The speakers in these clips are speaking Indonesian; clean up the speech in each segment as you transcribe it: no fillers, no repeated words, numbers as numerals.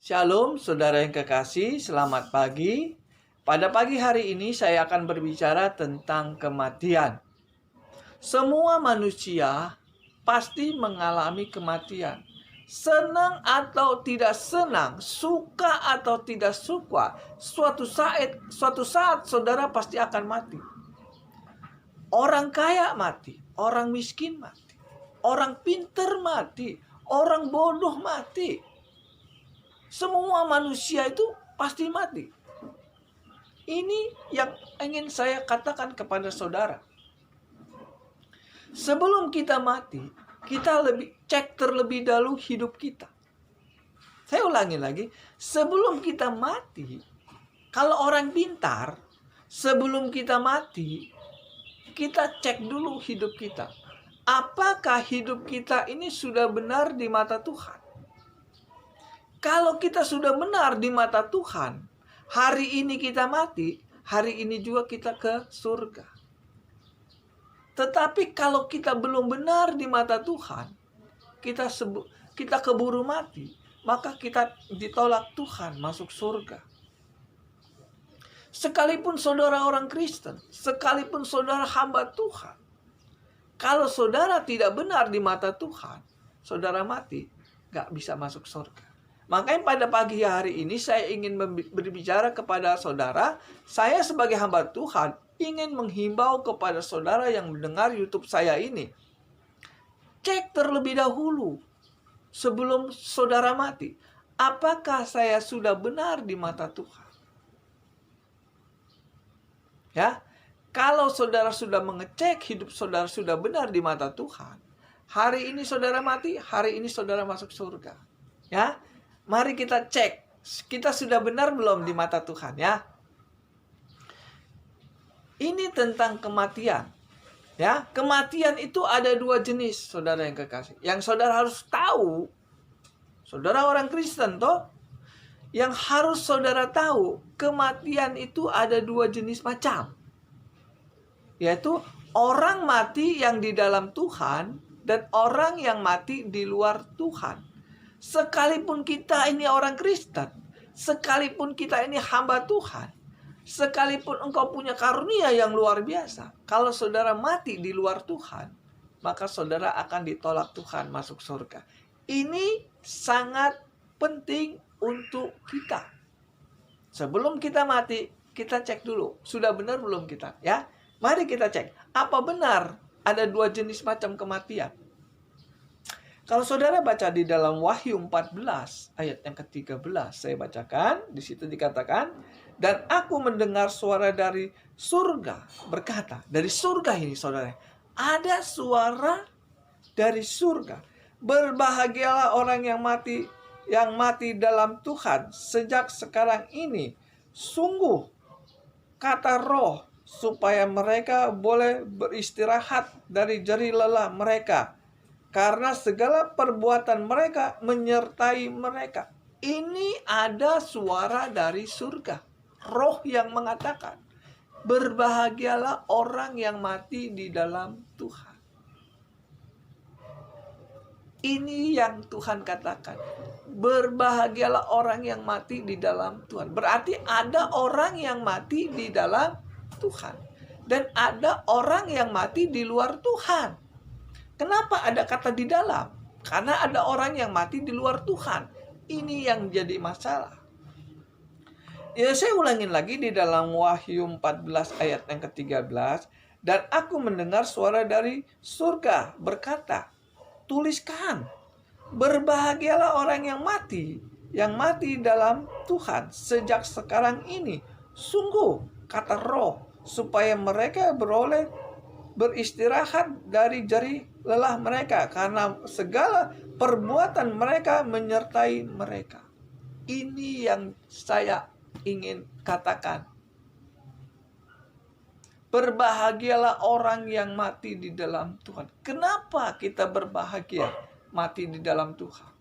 Shalom, saudara yang kekasih, selamat pagi. Pada pagi hari ini saya akan berbicara tentang kematian. Semua manusia pasti mengalami kematian. Senang atau tidak senang, suka atau tidak suka, suatu saat saudara pasti akan mati. Orang kaya mati, orang miskin mati, orang pintar mati, orang bodoh mati. Semua manusia itu pasti mati. Ini yang ingin saya katakan kepada saudara. Sebelum kita mati, kita cek terlebih dahulu hidup kita. Saya ulangi lagi, sebelum kita mati, kalau orang pintar, sebelum kita mati, kita cek dulu hidup kita. Apakah hidup kita ini sudah benar di mata Tuhan? Kalau kita sudah benar di mata Tuhan, hari ini kita mati, hari ini juga kita ke surga. Tetapi kalau kita belum benar di mata Tuhan, kita keburu mati, maka kita ditolak Tuhan masuk surga. Sekalipun saudara orang Kristen, sekalipun saudara hamba Tuhan, kalau saudara tidak benar di mata Tuhan, saudara mati, gak bisa masuk surga. Makanya pada pagi hari ini saya ingin berbicara kepada saudara. Saya sebagai hamba Tuhan ingin menghimbau kepada saudara yang mendengar YouTube saya ini. Cek terlebih dahulu sebelum saudara mati. Apakah saya sudah benar di mata Tuhan? Ya, kalau saudara sudah mengecek hidup saudara sudah benar di mata Tuhan, hari ini saudara mati, hari ini saudara masuk surga. Ya. Mari kita cek, kita sudah benar belum di mata Tuhan ya. Ini tentang kematian. Ya, kematian itu ada dua jenis, saudara yang kekasih. Yang saudara harus tahu, saudara orang Kristen toh, yang harus saudara tahu, kematian itu ada dua jenis macam. Yaitu orang mati yang di dalam Tuhan dan orang yang mati di luar Tuhan. Sekalipun kita ini orang Kristen, sekalipun kita ini hamba Tuhan, sekalipun engkau punya karunia yang luar biasa, kalau saudara mati di luar Tuhan, maka saudara akan ditolak Tuhan masuk surga. Ini sangat penting untuk kita. Sebelum kita mati, kita cek dulu, sudah benar belum kita? Ya, mari kita cek, apa benar ada dua jenis macam kematian? Kalau saudara baca di dalam Wahyu 14 ayat yang ke-13, saya bacakan, di situ dikatakan, dan aku mendengar suara dari surga berkata, dari surga ini saudara, ada suara dari surga. Berbahagialah orang yang mati dalam Tuhan sejak sekarang ini. Sungguh kata roh supaya mereka boleh beristirahat dari jerih lelah mereka. Karena segala perbuatan mereka menyertai mereka. Ini ada suara dari surga. Roh yang mengatakan, berbahagialah orang yang mati di dalam Tuhan. Ini yang Tuhan katakan. Berbahagialah orang yang mati di dalam Tuhan. Berarti ada orang yang mati di dalam Tuhan. Dan ada orang yang mati di luar Tuhan. Kenapa ada kata di dalam? Karena ada orang yang mati di luar Tuhan. Ini yang jadi masalah. Ya, saya ulangin lagi di dalam Wahyu 14 ayat yang ke-13. Dan aku mendengar suara dari surga berkata, tuliskan, berbahagialah orang yang mati dalam Tuhan sejak sekarang ini. Sungguh, kata roh, supaya mereka beroleh beristirahat dari jerih lelah mereka, karena segala perbuatan mereka menyertai mereka. Ini yang saya ingin katakan. Berbahagialah orang yang mati di dalam Tuhan. Kenapa kita berbahagia mati di dalam Tuhan?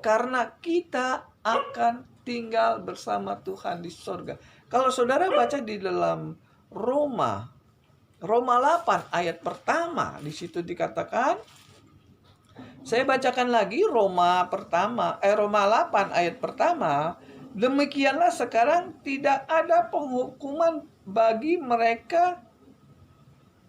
Karena kita akan tinggal bersama Tuhan di surga. Kalau saudara baca di dalam Roma 8 ayat pertama, di situ dikatakan, Saya bacakan lagi Roma 8 ayat pertama. Demikianlah sekarang tidak ada penghukuman bagi mereka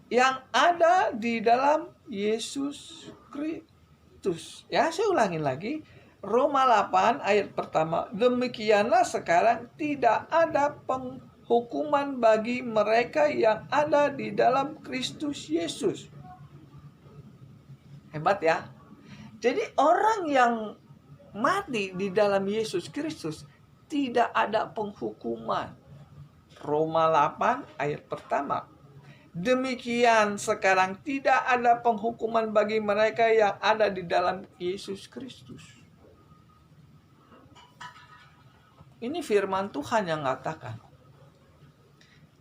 yang ada di dalam Yesus Kristus. Ya, saya ulangin lagi. Roma 8 ayat pertama. Demikianlah sekarang tidak ada penghukuman bagi mereka yang ada di dalam Kristus Yesus. Hebat ya. Jadi orang yang mati di dalam Yesus Kristus tidak ada penghukuman. Roma 8 ayat pertama. Demikian sekarang tidak ada penghukuman bagi mereka yang ada di dalam Yesus Kristus. Ini firman Tuhan yang mengatakan.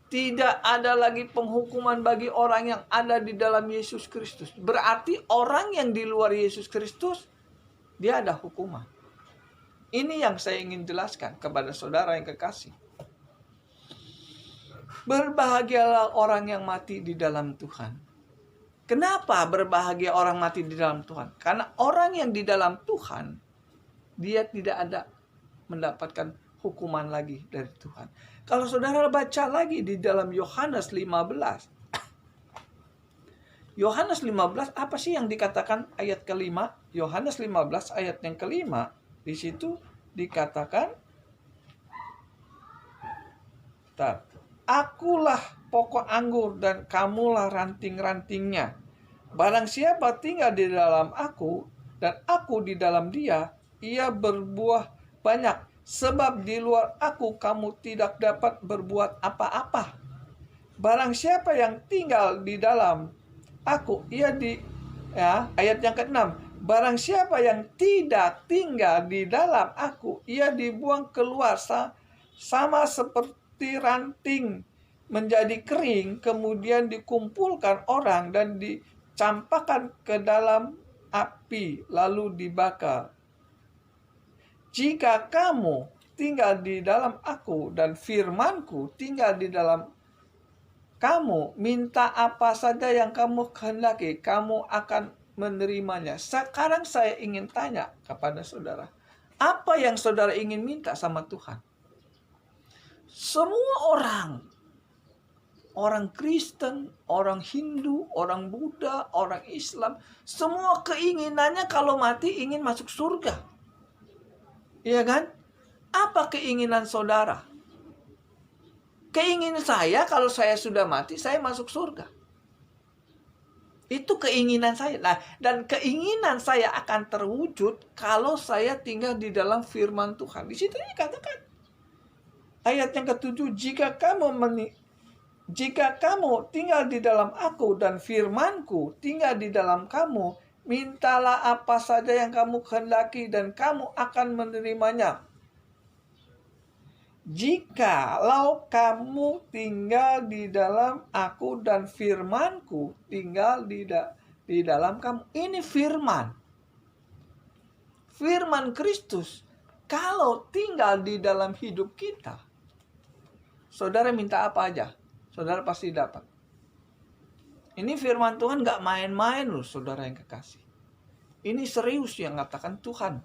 Tidak ada lagi penghukuman bagi orang yang ada di dalam Yesus Kristus. Berarti orang yang di luar Yesus Kristus, dia ada hukuman. Ini yang saya ingin jelaskan kepada saudara yang kekasih. Berbahagialah orang yang mati di dalam Tuhan. Kenapa berbahagia orang mati di dalam Tuhan? Karena orang yang di dalam Tuhan, dia tidak ada mendapatkan hukuman lagi dari Tuhan. Kalau saudara baca lagi di dalam Yohanes 15. Yohanes 15, apa sih yang dikatakan ayat kelima? Yohanes 15 ayat yang kelima. Di situ dikatakan, akulah pokok anggur dan kamulah ranting-rantingnya. Barang siapa tinggal di dalam aku dan aku di dalam dia, ia berbuah banyak. Sebab di luar aku kamu tidak dapat berbuat apa-apa. Barang siapa yang tinggal di dalam aku, ayat yang ke-6. Barang siapa yang tidak tinggal di dalam aku, ia dibuang keluar sama seperti ranting menjadi kering, kemudian dikumpulkan orang dan dicampakkan ke dalam api, lalu dibakar. Jika kamu tinggal di dalam aku dan firmanku tinggal di dalam kamu, minta apa saja yang kamu kehendaki, kamu akan menerimanya. Sekarang saya ingin tanya kepada saudara, apa yang saudara ingin minta sama Tuhan? Semua orang Kristen, orang Hindu, orang Buddha, orang Islam, semua keinginannya kalau mati ingin masuk surga. Iya kan? Apa keinginan saudara? Keinginan saya kalau saya sudah mati, saya masuk surga. Itu keinginan saya. Nah, dan keinginan saya akan terwujud kalau saya tinggal di dalam firman Tuhan. Di situ dikatakan ayat yang ke-7, jika kamu tinggal di dalam aku dan firmanku tinggal di dalam kamu, mintalah apa saja yang kamu kehendaki dan kamu akan menerimanya. Jikalau kamu tinggal di dalam aku dan firmanku tinggal di dalam kamu. Ini firman. Firman Kristus. Kalau tinggal di dalam hidup kita, saudara minta apa aja, saudara pasti dapat. Ini firman Tuhan gak main-main loh, saudara yang kekasih. Ini serius yang katakan Tuhan.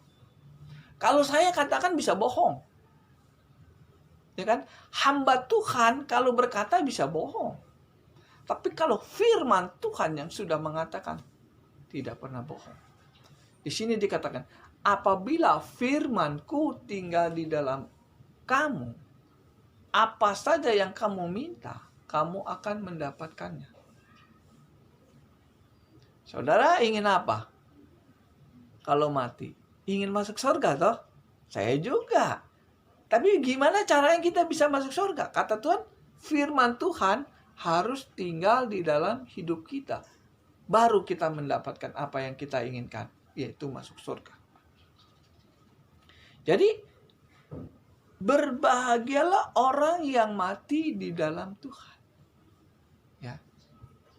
Kalau saya katakan bisa bohong. Ya kan? Hamba Tuhan kalau berkata bisa bohong. Tapi kalau firman Tuhan yang sudah mengatakan, tidak pernah bohong. Di sini dikatakan, apabila firmanku tinggal di dalam kamu, apa saja yang kamu minta, kamu akan mendapatkannya. Saudara ingin apa? Kalau mati, ingin masuk surga toh? Saya juga. Tapi gimana caranya kita bisa masuk surga? Kata Tuhan, firman Tuhan harus tinggal di dalam hidup kita. Baru kita mendapatkan apa yang kita inginkan, yaitu masuk surga. Jadi, berbahagialah orang yang mati di dalam Tuhan. Ya.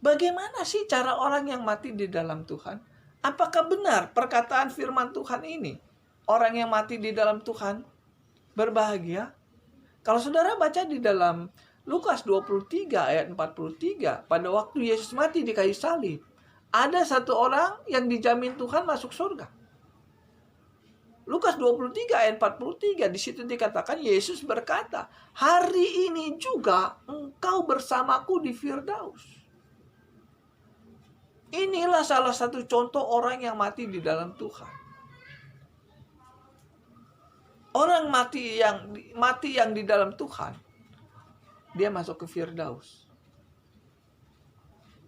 Bagaimana sih cara orang yang mati di dalam Tuhan? Apakah benar perkataan firman Tuhan ini? Orang yang mati di dalam Tuhan berbahagia? Kalau saudara baca di dalam Lukas 23 ayat 43, pada waktu Yesus mati di kayu salib, ada satu orang yang dijamin Tuhan masuk surga. Lukas 23 ayat 43, di situ dikatakan Yesus berkata, "Hari ini juga engkau bersamaku di Firdaus." Inilah salah satu contoh orang yang mati di dalam Tuhan. Orang mati yang di dalam Tuhan, dia masuk ke Firdaus.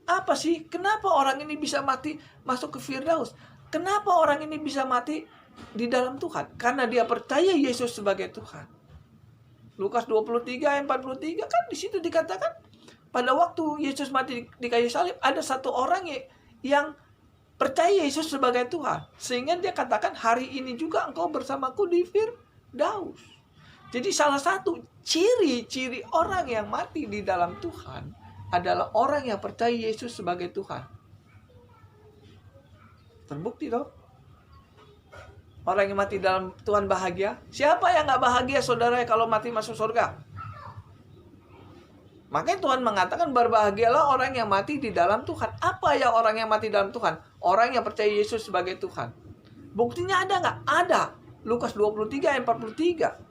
Apa sih? Kenapa orang ini bisa mati masuk ke Firdaus? Kenapa orang ini bisa mati di dalam Tuhan? Karena dia percaya Yesus sebagai Tuhan. Lukas 23 ayat 43 kan di situ dikatakan, pada waktu Yesus mati di kayu salib, ada satu orang yang percaya Yesus sebagai Tuhan. Sehingga dia katakan, hari ini juga engkau bersamaku di Firdaus. Jadi salah satu ciri-ciri orang yang mati di dalam Tuhan adalah orang yang percaya Yesus sebagai Tuhan. Terbukti dong. Orang yang mati dalam Tuhan bahagia. Siapa yang gak bahagia saudara kalau mati masuk surga? Makanya Tuhan mengatakan berbahagialah orang yang mati di dalam Tuhan. Apa ya orang yang mati dalam Tuhan? Orang yang percaya Yesus sebagai Tuhan. Buktinya ada gak? Ada. Lukas 23 ayat 43.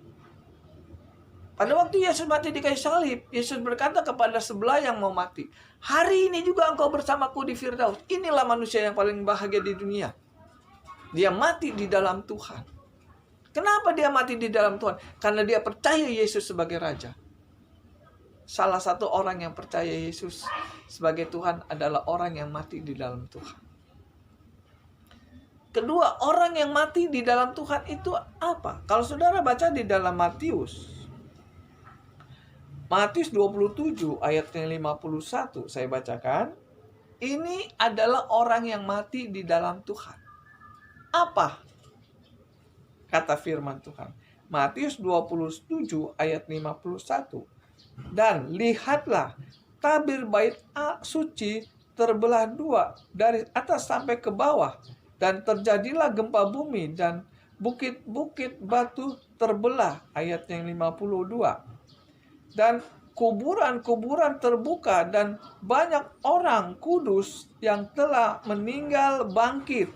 Pada waktu Yesus mati di kayu salib, Yesus berkata kepada sebelah yang mau mati, hari ini juga engkau bersamaku di Firdaus. Inilah manusia yang paling bahagia di dunia. Dia mati di dalam Tuhan. Kenapa dia mati di dalam Tuhan? Karena dia percaya Yesus sebagai Raja. Salah satu orang yang percaya Yesus sebagai Tuhan adalah orang yang mati di dalam Tuhan. Kedua, orang yang mati di dalam Tuhan itu apa? Kalau saudara baca di dalam Matius 27 ayat yang 51, saya bacakan. Ini adalah orang yang mati di dalam Tuhan. Apa kata firman Tuhan? Matius 27 ayat 51. Dan lihatlah, tabir bait suci terbelah dua dari atas sampai ke bawah, dan terjadilah gempa bumi dan bukit-bukit batu terbelah. Ayat yang 52. Dan kuburan-kuburan terbuka dan banyak orang kudus yang telah meninggal bangkit.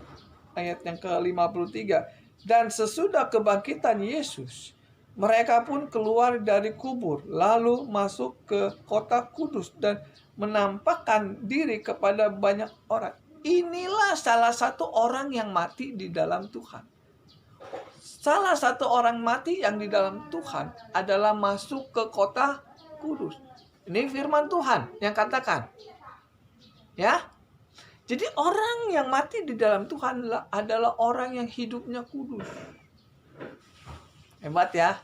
Ayat yang ke-53. Dan sesudah kebangkitan Yesus, mereka pun keluar dari kubur, lalu masuk ke kota kudus dan menampakkan diri kepada banyak orang. Inilah salah satu orang yang mati di dalam Tuhan. Salah satu orang mati yang di dalam Tuhan adalah masuk ke kota kudus. Ini firman Tuhan yang katakan. Ya. Jadi orang yang mati di dalam Tuhan adalah orang yang hidupnya kudus. Hebat ya.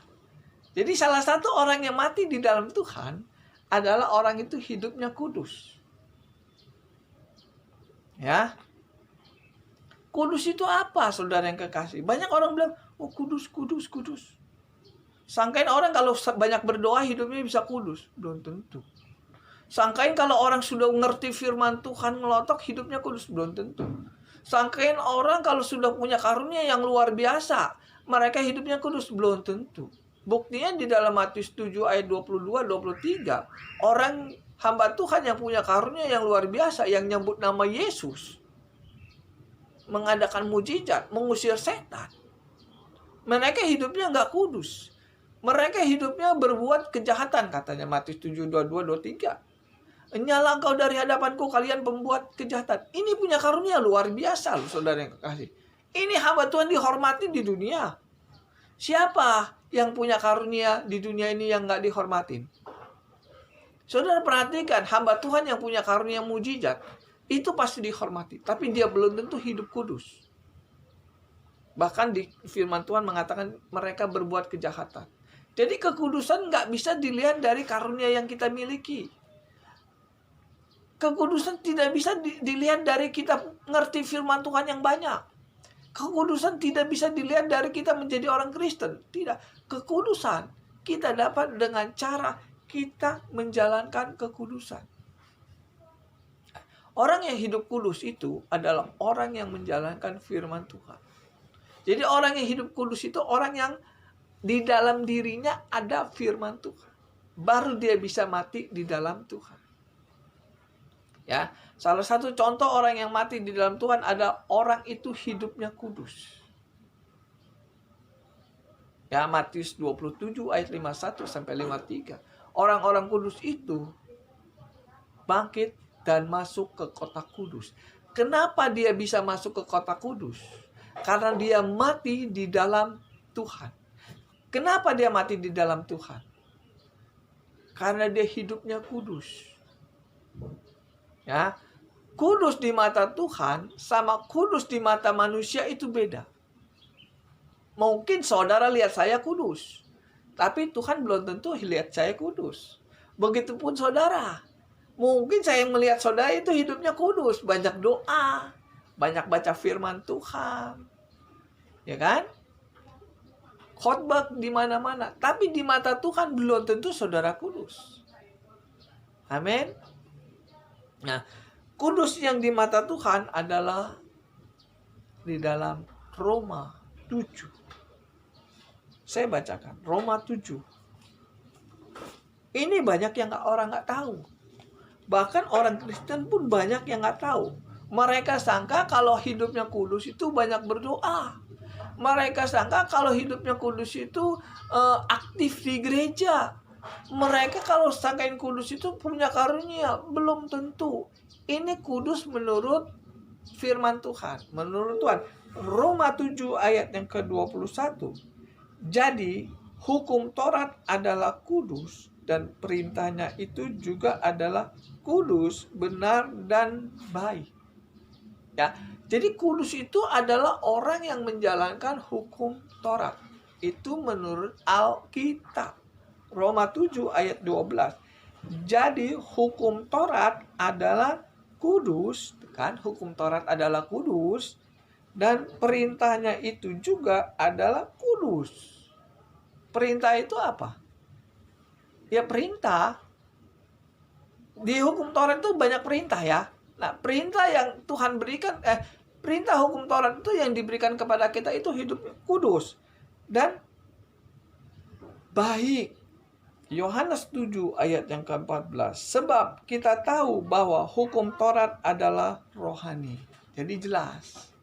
Jadi salah satu orang yang mati di dalam Tuhan adalah orang itu hidupnya kudus. Ya. Kudus itu apa, saudara yang kekasih? Banyak orang bilang, oh kudus, kudus, kudus. Sangkain orang kalau banyak berdoa hidupnya bisa kudus. Belum tentu. Sangkain kalau orang sudah ngerti firman Tuhan ngelotok hidupnya kudus. Belum tentu. Sangkain orang kalau sudah punya karunia yang luar biasa, mereka hidupnya kudus. Belum tentu. Buktinya di dalam Matius 7 ayat 22-23, orang hamba Tuhan yang punya karunia yang luar biasa, yang nyebut nama Yesus, mengadakan mujizat, mengusir setan, mereka hidupnya nggak kudus. Mereka hidupnya berbuat kejahatan, katanya Matius 7, 22-23. Nyala engkau dari hadapanku kalian pembuat kejahatan. Ini punya karunia luar biasa loh, saudara yang kekasih. Ini hamba Tuhan dihormati di dunia. Siapa yang punya karunia di dunia ini yang nggak dihormatin? Saudara perhatikan, hamba Tuhan yang punya karunia mujizat, itu pasti dihormati. Tapi dia belum tentu hidup kudus. Bahkan di firman Tuhan mengatakan mereka berbuat kejahatan. Jadi kekudusan nggak bisa dilihat dari karunia yang kita miliki. Kekudusan tidak bisa dilihat dari kita ngerti firman Tuhan yang banyak. Kekudusan tidak bisa dilihat dari kita menjadi orang Kristen. Tidak. Kekudusan kita dapat dengan cara kita menjalankan kekudusan. Orang yang hidup kudus itu adalah orang yang menjalankan firman Tuhan. Jadi orang yang hidup kudus itu orang yang di dalam dirinya ada firman Tuhan. Baru dia bisa mati di dalam Tuhan. Ya, Salah satu contoh orang yang mati di dalam Tuhan adalah orang itu hidupnya kudus. Ya, Matius 27 ayat 51 sampai 53. Orang-orang kudus itu bangkit dan masuk ke kota kudus. Kenapa dia bisa masuk ke kota kudus? Karena dia mati di dalam Tuhan. Kenapa dia mati di dalam Tuhan? Karena dia hidupnya kudus. Ya, kudus di mata Tuhan sama kudus di mata manusia itu beda. Mungkin saudara lihat saya kudus, tapi Tuhan belum tentu lihat saya kudus. Begitupun saudara. Mungkin saya melihat saudara itu hidupnya kudus, banyak doa, banyak baca firman Tuhan. Ya kan? Khotbah di mana-mana, tapi di mata Tuhan belum tentu saudara kudus. Amin. Nah, kudus yang di mata Tuhan adalah di dalam Roma 7. Saya bacakan Roma 7. Ini banyak yang orang nggak tahu. Bahkan orang Kristen pun banyak yang nggak tahu. Mereka sangka kalau hidupnya kudus itu banyak berdoa. Mereka sangka kalau hidupnya kudus itu aktif di gereja. Mereka kalau sangkain kudus itu punya karunia. Belum tentu. Ini kudus menurut firman Tuhan. Menurut Tuhan. Roma 7 ayat yang ke-21. Jadi hukum Taurat adalah kudus dan perintahnya itu juga adalah kudus, benar, dan baik. Ya, jadi kudus itu adalah orang yang menjalankan hukum Taurat. Itu menurut Alkitab. Roma 7 ayat 12. Jadi hukum Taurat adalah kudus, kan? Hukum Taurat adalah kudus dan perintahnya itu juga adalah kudus. Perintah itu apa? Ya perintah. Di hukum Taurat itu banyak perintah ya. Nah, perintah yang Tuhan berikan, perintah hukum Taurat itu yang diberikan kepada kita itu hidup kudus dan baik. Yohanes 7 ayat yang ke-14. Sebab kita tahu bahwa hukum Taurat adalah rohani. Jadi jelas.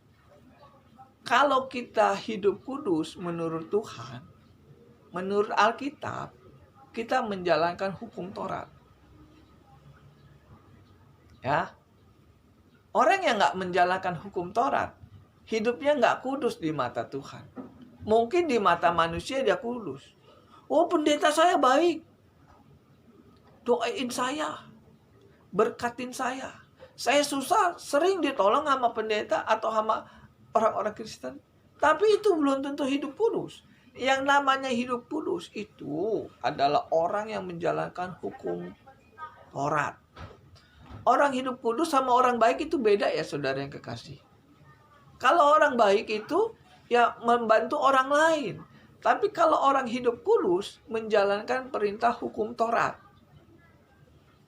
Kalau kita hidup kudus menurut Tuhan, menurut Alkitab, kita menjalankan hukum Taurat. Ya, orang yang nggak menjalankan hukum Taurat, hidupnya nggak kudus di mata Tuhan. Mungkin di mata manusia dia kudus. Oh, pendeta saya baik, doain saya, berkatin saya. Saya susah, sering ditolong sama pendeta atau sama orang-orang Kristen. Tapi itu belum tentu hidup kudus. Yang namanya hidup kudus itu adalah orang yang menjalankan hukum Taurat. Orang hidup kudus sama orang baik itu beda ya saudara yang kekasih. Kalau orang baik itu ya membantu orang lain. Tapi kalau orang hidup kudus menjalankan perintah hukum Taurat.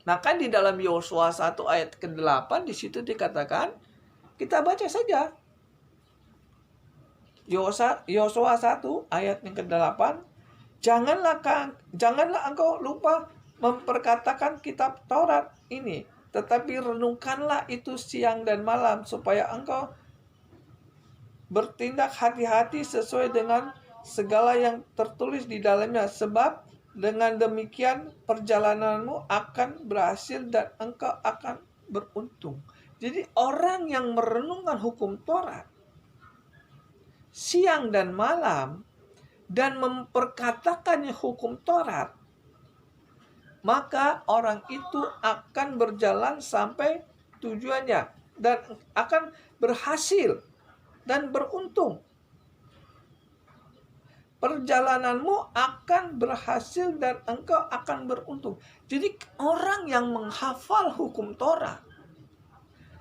Nah kan di dalam Yosua 1 ayat ke-8 di situ dikatakan, kita baca saja. Yosua 1 ayat yang ke-8. Janganlah engkau lupa memperkatakan kitab Taurat ini, tetapi renungkanlah itu siang dan malam supaya engkau bertindak hati-hati sesuai dengan segala yang tertulis di dalamnya, sebab dengan demikian perjalananmu akan berhasil dan engkau akan beruntung. Jadi orang yang merenungkan hukum Taurat siang dan malam dan memperkatakannya hukum Taurat, maka orang itu akan berjalan sampai tujuannya dan akan berhasil dan beruntung. Perjalananmu akan berhasil dan engkau akan beruntung. Jadi orang yang menghafal hukum Taurat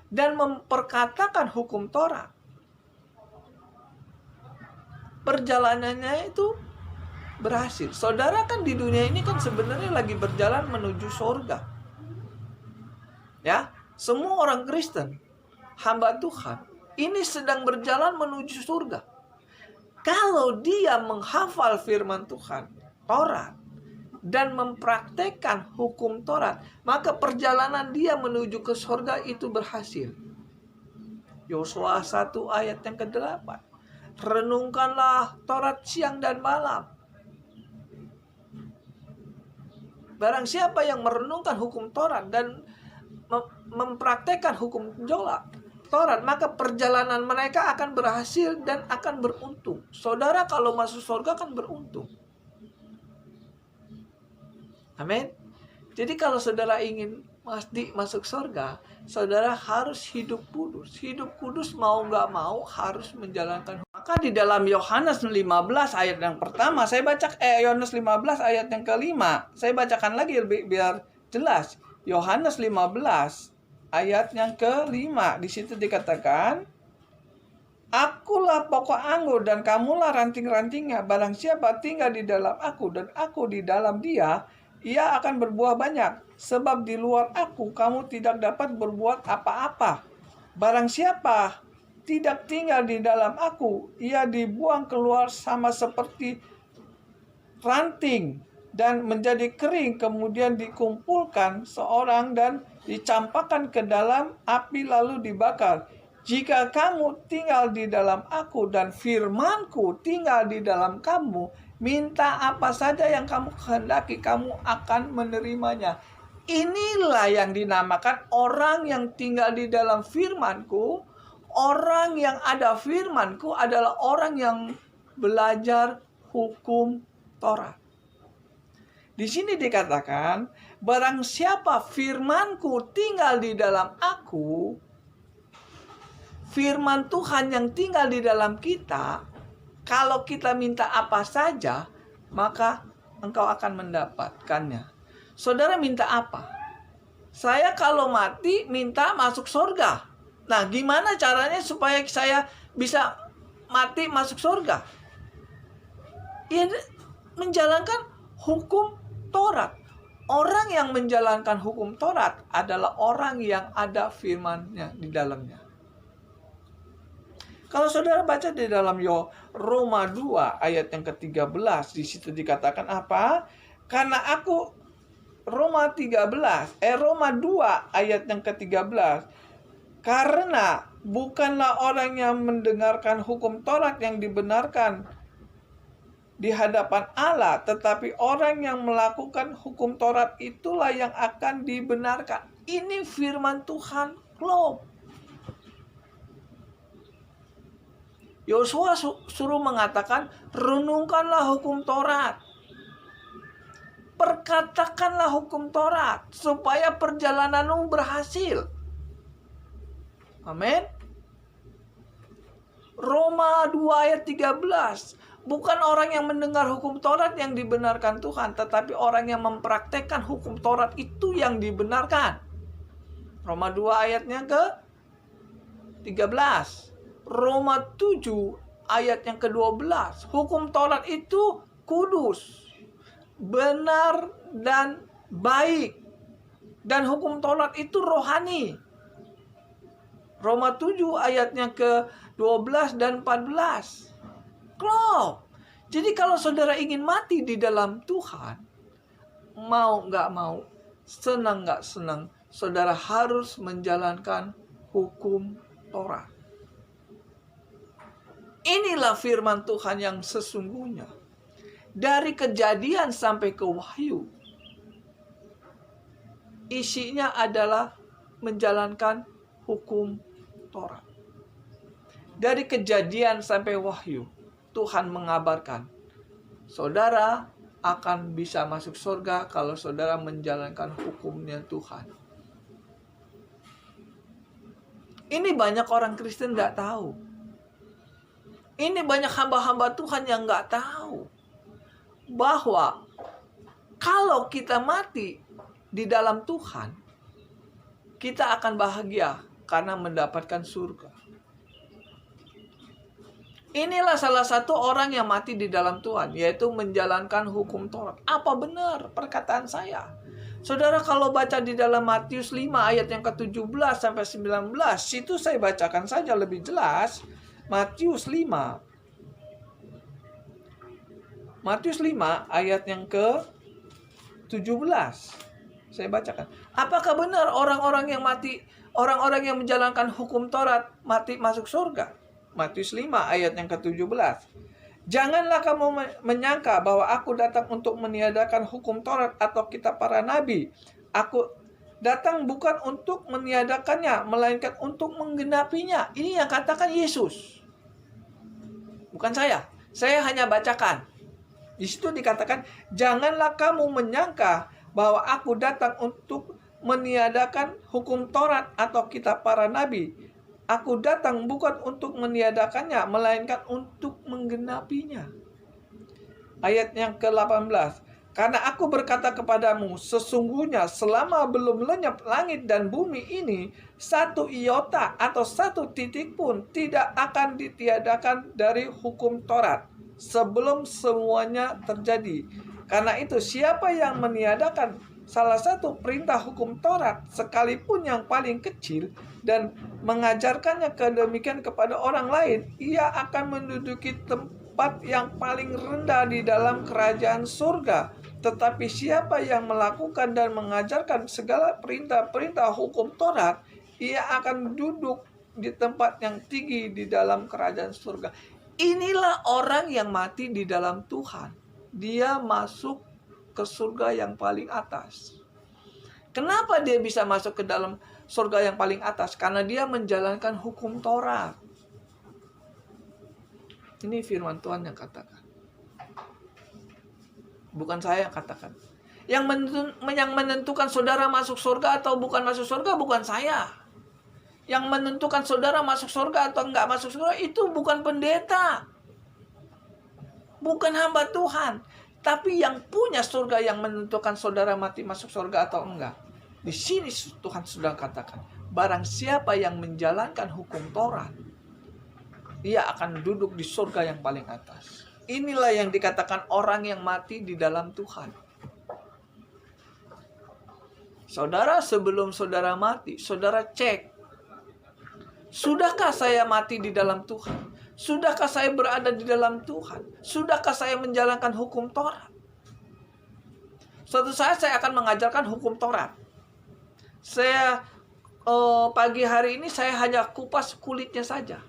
dan memperkatakan hukum Taurat, perjalanannya itu berhasil. Saudara kan di dunia ini kan sebenarnya lagi berjalan menuju surga. Ya, semua orang Kristen, hamba Tuhan, ini sedang berjalan menuju surga. Kalau dia menghafal firman Tuhan, Taurat, dan mempraktekkan hukum Taurat, maka perjalanan dia menuju ke surga itu berhasil. Yosua 1 ayat yang ke-8. Renungkanlah Taurat siang dan malam. Barang siapa yang merenungkan hukum Taurat dan mempraktekkan hukum Taurat, maka perjalanan mereka akan berhasil dan akan beruntung. Saudara kalau masuk surga kan beruntung. Amin. Jadi kalau saudara ingin masuk surga, saudara harus hidup kudus. Hidup kudus mau nggak mau harus menjalankan. Maka di dalam Yohanes 15 ayat yang pertama, saya baca Yohanes 15 ayat yang kelima. Saya bacakan lagi biar jelas. Yohanes 15 ayat yang kelima, di situ dikatakan, Akulah pokok anggur dan kamulah ranting-rantingnya. Barang siapa tinggal di dalam aku dan aku di dalam dia, ia akan berbuah banyak. Sebab di luar aku kamu tidak dapat berbuat apa-apa. Barang siapa tidak tinggal di dalam aku, ia dibuang keluar sama seperti ranting dan menjadi kering, kemudian dikumpulkan seorang dan dicampakkan ke dalam api lalu dibakar. Jika kamu tinggal di dalam aku dan firmanku tinggal di dalam kamu, minta apa saja yang kamu kehendaki, kamu akan menerimanya. Inilah yang dinamakan orang yang tinggal di dalam firmanku. Orang yang ada firmanku adalah orang yang belajar hukum Taurat. Di sini dikatakan, barang siapa firmanku tinggal di dalam aku, firman Tuhan yang tinggal di dalam kita, kalau kita minta apa saja, maka engkau akan mendapatkannya. Saudara minta apa? Saya kalau mati minta masuk surga. Nah, gimana caranya supaya saya bisa mati masuk surga? Ya, menjalankan hukum Taurat. Orang yang menjalankan hukum Taurat adalah orang yang ada firman-Nya di dalamnya. Kalau saudara baca di dalam Roma 2 ayat yang ke-13, di situ dikatakan apa? Karena aku Roma 2 ayat yang ke-13. Karena bukanlah orang yang mendengarkan hukum Taurat yang dibenarkan di hadapan Allah, tetapi orang yang melakukan hukum Taurat itulah yang akan dibenarkan. Ini firman Tuhan, klop. Yosua suruh mengatakan, renungkanlah hukum Taurat. Perkatakanlah hukum Taurat supaya perjalananmu berhasil. Amin. Roma 2 ayat 13. Bukan orang yang mendengar hukum Taurat yang dibenarkan Tuhan, tetapi orang yang mempraktekkan hukum Taurat itu yang dibenarkan. Roma 2 ayatnya ke 13. Roma 7 ayat yang ke-12. Hukum Taurat itu kudus, benar dan baik. Dan hukum Taurat itu rohani. Roma 7 ayatnya ke-12 dan 14. Klop. Jadi kalau saudara ingin mati di dalam Tuhan, mau nggak mau, senang nggak senang, saudara harus menjalankan hukum Taurat. Inilah firman Tuhan yang sesungguhnya. Dari Kejadian sampai ke Wahyu, isinya adalah menjalankan hukum Taurat. Dari Kejadian sampai Wahyu, Tuhan mengabarkan, saudara akan bisa masuk surga kalau saudara menjalankan hukumnya Tuhan. Ini banyak orang Kristen nggak tahu. Ini banyak hamba-hamba Tuhan yang nggak tahu bahwa kalau kita mati di dalam Tuhan, kita akan bahagia karena mendapatkan surga. Inilah salah satu orang yang mati di dalam Tuhan, yaitu menjalankan hukum Taurat. Apa benar perkataan saya? Saudara kalau baca di dalam Matius 5 ayat yang ke-17 sampai 19, situ saya bacakan saja lebih jelas. Matius 5 ayat yang ke 17. Saya bacakan. Apakah benar orang-orang yang menjalankan hukum Taurat mati masuk surga? Matius 5 ayat yang ke-17. Janganlah kamu menyangka bahwa aku datang untuk meniadakan hukum Taurat atau kitab para nabi. Aku datang bukan untuk meniadakannya, melainkan untuk menggenapinya. Ini yang katakan Yesus. Bukan saya. Saya hanya bacakan. Di situ dikatakan, janganlah kamu menyangka bahwa aku datang untuk meniadakan hukum Taurat atau kitab para nabi. Aku datang bukan untuk meniadakannya, melainkan untuk menggenapinya. Ayat yang ke-18. Karena aku berkata kepadamu, sesungguhnya selama belum lenyap langit dan bumi ini, satu iota atau satu titik pun tidak akan ditiadakan dari hukum Taurat sebelum semuanya terjadi. Karena itu siapa yang meniadakan salah satu perintah hukum Taurat, sekalipun yang paling kecil, dan mengajarkannya kedemikian kepada orang lain, ia akan menduduki tempat yang paling rendah di dalam kerajaan surga. Tetapi siapa yang melakukan dan mengajarkan segala perintah-perintah hukum Taurat, ia akan duduk di tempat yang tinggi di dalam kerajaan surga. Inilah orang yang mati di dalam Tuhan. Dia masuk ke surga yang paling atas. Kenapa dia bisa masuk ke dalam surga yang paling atas? Karena dia menjalankan hukum Taurat. Ini firman Tuhan yang katakan. Bukan saya yang katakan. Yang menentukan saudara masuk surga atau bukan masuk surga bukan saya. Yang menentukan saudara masuk surga atau enggak masuk surga itu bukan pendeta. Bukan hamba Tuhan. Tapi yang punya surga yang menentukan saudara mati masuk surga atau enggak. Di sini Tuhan sudah katakan, barang siapa yang menjalankan hukum Taurat, ia akan duduk di surga yang paling atas. Inilah yang dikatakan orang yang mati di dalam Tuhan. Saudara, sebelum saudara mati, saudara cek, sudahkah saya mati di dalam Tuhan? Sudahkah saya berada di dalam Tuhan? Sudahkah saya menjalankan hukum Taurat? Suatu saat saya akan mengajarkan hukum Taurat. Saya pagi hari ini saya hanya kupas kulitnya saja.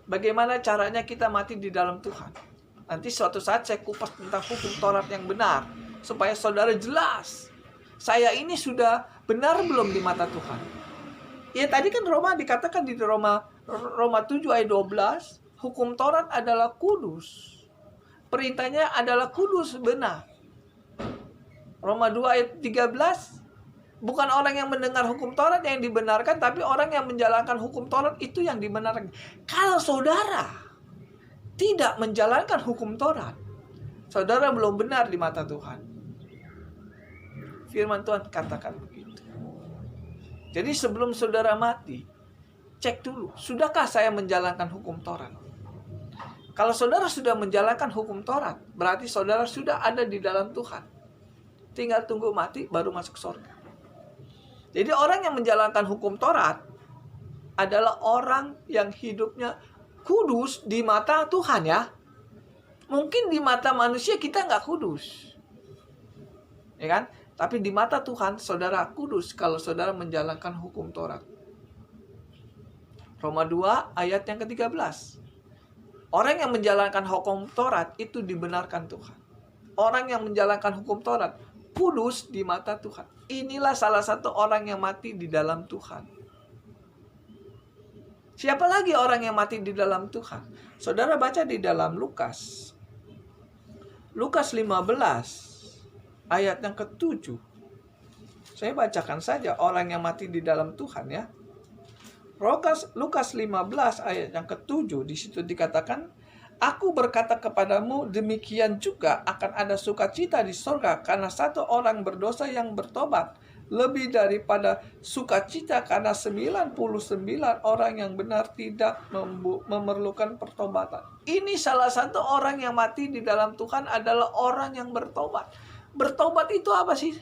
Bagaimana caranya kita mati di dalam Tuhan. Nanti suatu saat saya kupas tentang hukum Taurat yang benar. Supaya saudara jelas. Saya ini sudah benar belum di mata Tuhan? Ya tadi kan Roma dikatakan di Roma 7 ayat 12. Hukum Taurat adalah kudus. Perintahnya adalah kudus, benar. Roma 2 ayat 13. Bukan orang yang mendengar hukum Taurat yang dibenarkan, tapi orang yang menjalankan hukum Taurat itu yang dibenarkan. Kalau saudara tidak menjalankan hukum Taurat, saudara belum benar di mata Tuhan. Firman Tuhan katakan begitu. Jadi sebelum saudara mati, cek dulu, sudahkah saya menjalankan hukum Taurat? Kalau saudara sudah menjalankan hukum Taurat, berarti saudara sudah ada di dalam Tuhan. Tinggal tunggu mati, baru masuk surga. Jadi orang yang menjalankan hukum Taurat adalah orang yang hidupnya kudus di mata Tuhan ya. Mungkin di mata manusia kita nggak kudus. Ya kan? Tapi di mata Tuhan, saudara kudus kalau saudara menjalankan hukum Taurat. Roma 2 ayat yang ke-13. Orang yang menjalankan hukum Taurat itu dibenarkan Tuhan. Orang yang menjalankan hukum Taurat kudus di mata Tuhan. Inilah salah satu orang yang mati di dalam Tuhan. Siapa lagi orang yang mati di dalam Tuhan? Saudara baca di dalam Lukas. Lukas 15 ayat yang ke-7. Saya bacakan saja orang yang mati di dalam Tuhan ya. Lukas 15 ayat yang ke-7, di situ dikatakan, aku berkata kepadamu, demikian juga akan ada sukacita di surga karena satu orang berdosa yang bertobat, lebih daripada sukacita karena 99 orang yang benar tidak memerlukan pertobatan. Ini salah satu orang yang mati di dalam Tuhan adalah orang yang bertobat. Bertobat itu apa sih?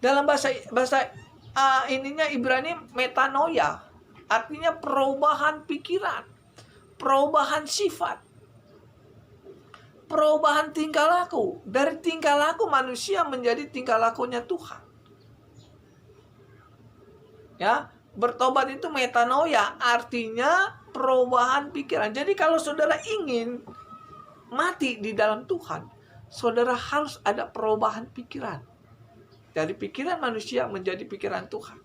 Dalam bahasa ininya Ibrani metanoia, artinya perubahan pikiran, perubahan sifat. perubahan tingkah laku. Dari tingkah laku manusia menjadi tingkah lakunya Tuhan. Ya, bertobat itu metanoia, artinya perubahan pikiran. Jadi kalau saudara ingin mati di dalam Tuhan, saudara harus ada perubahan pikiran. Dari pikiran manusia menjadi pikiran Tuhan.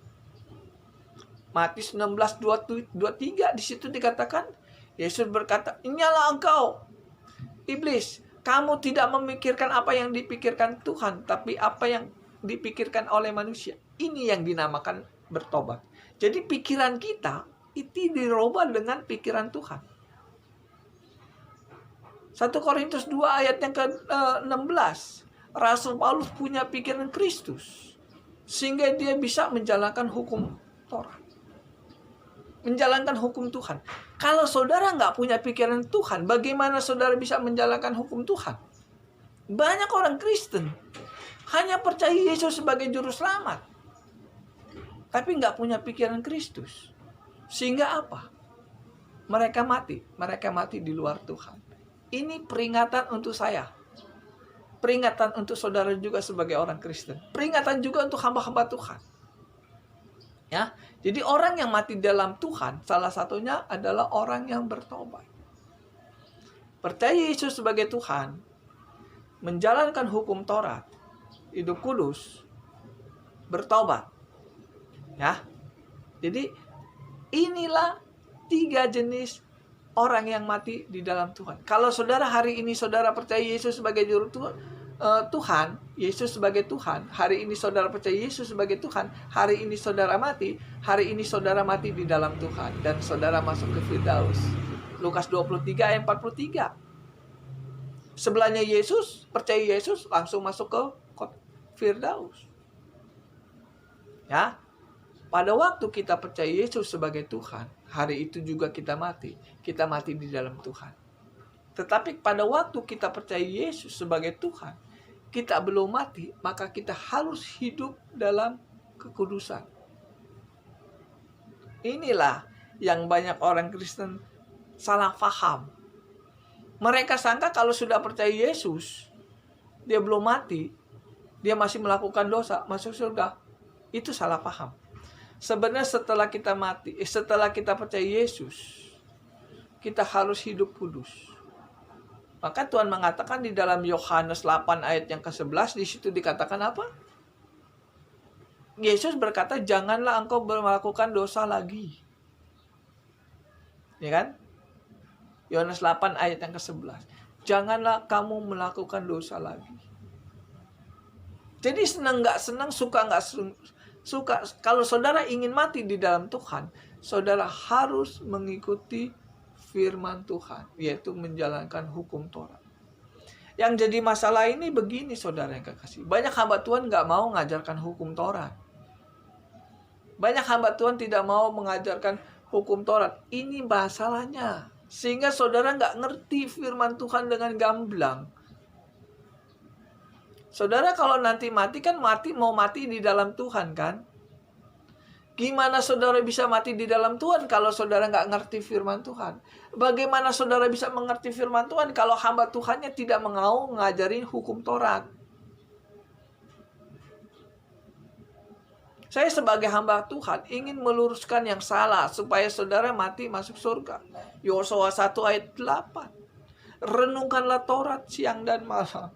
Matius 16:23 di situ dikatakan, Yesus berkata, "Inyalah engkau, iblis, kamu tidak memikirkan apa yang dipikirkan Tuhan, tapi apa yang dipikirkan oleh manusia." Ini yang dinamakan bertobat. Jadi pikiran kita itu dirubah dengan pikiran Tuhan. 1 Korintus 2 ayat yang ke-16. Rasul Paulus punya pikiran Kristus, sehingga dia bisa menjalankan hukum Taurat. Menjalankan hukum Tuhan. Kalau saudara nggak punya pikiran Tuhan, bagaimana saudara bisa menjalankan hukum Tuhan? Banyak orang Kristen hanya percaya Yesus sebagai juru selamat, tapi nggak punya pikiran Kristus. Sehingga apa? Mereka mati di luar Tuhan. Ini peringatan untuk saya. Peringatan untuk saudara juga sebagai orang Kristen. Peringatan juga untuk hamba-hamba Tuhan. Ya, jadi orang yang mati dalam Tuhan, salah satunya adalah orang yang bertobat. Percaya Yesus sebagai Tuhan, menjalankan hukum Taurat, hidup kudus, bertobat. Ya, jadi inilah 3 jenis orang yang mati di dalam Tuhan. Kalau saudara hari ini saudara percaya Yesus sebagai juru Tuhan, Yesus sebagai Tuhan, hari ini saudara percaya Yesus sebagai Tuhan, hari ini saudara mati di dalam Tuhan, dan saudara masuk ke Firdaus. Lukas 23 ayat 43. Sebelahnya Yesus, percaya Yesus, langsung masuk ke Firdaus. Ya, pada waktu kita percaya Yesus sebagai Tuhan, hari itu juga kita mati di dalam Tuhan. Tetapi pada waktu kita percaya Yesus sebagai Tuhan, kita belum mati, maka kita harus hidup dalam kekudusan. Inilah yang banyak orang Kristen salah paham. Mereka sangka kalau sudah percaya Yesus, dia belum mati, dia masih melakukan dosa, masuk surga. Itu salah paham. Sebenarnya setelah kita mati, setelah kita percaya Yesus, kita harus hidup kudus. Maka Tuhan mengatakan di dalam Yohanes 8 ayat yang ke-11, di situ dikatakan apa? Yesus berkata, "Janganlah engkau melakukan dosa lagi." Ya kan? Yohanes 8 ayat yang ke-11. Janganlah kamu melakukan dosa lagi. Jadi senang nggak senang, suka nggak suka, kalau saudara ingin mati di dalam Tuhan, saudara harus mengikuti firman Tuhan, yaitu menjalankan hukum Taurat. Yang jadi masalah ini begini, saudara yang kekasih. Banyak hamba Tuhan nggak mau mengajarkan hukum Taurat. Banyak hamba Tuhan tidak mau mengajarkan hukum Taurat. Ini masalahnya. Sehingga saudara nggak ngerti firman Tuhan dengan gamblang. Saudara kalau nanti mati kan mau mati di dalam Tuhan kan? Gimana saudara bisa mati di dalam Tuhan kalau saudara nggak ngerti firman Tuhan? Bagaimana saudara bisa mengerti firman Tuhan kalau hamba Tuhannya tidak mau ngajarin hukum Taurat? Saya sebagai hamba Tuhan ingin meluruskan yang salah supaya saudara mati masuk surga. Yosua 1 ayat 8. Renungkanlah Taurat siang dan malam.